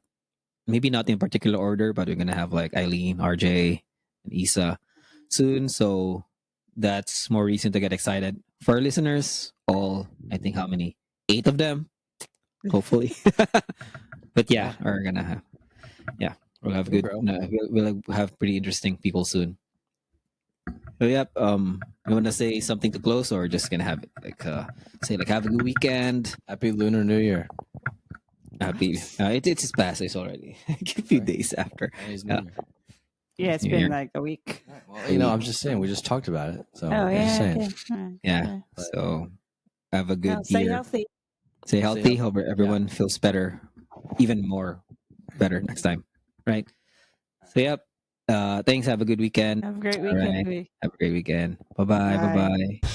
Maybe not in particular order, but we're gonna have like Eileen, RJ, and Isa soon. So that's more reason to get excited. For our listeners, all I think how many? 8 of them, hopefully. But yeah, we're gonna have we'll have good Bro. we'll have pretty interesting people soon. So yep, you wanna say something to close or just gonna have it like say like have a good weekend. Happy Lunar New Year. Happy it's past it's already a few days after. Chinese New Yeah. Year. Yeah, it's New Year. been like a week. Well, I'm just saying. We just talked about it. So Oh I'm just yeah. saying. Okay. All right. Yeah. So have a good Well, stay year. healthy. Stay healthy. healthy. Hope everyone feels better, even more better next time. Right. So yep. Thanks. Have a good weekend. Have a great All weekend. right. Louis. Have a great weekend. Bye bye. Bye. Bye bye.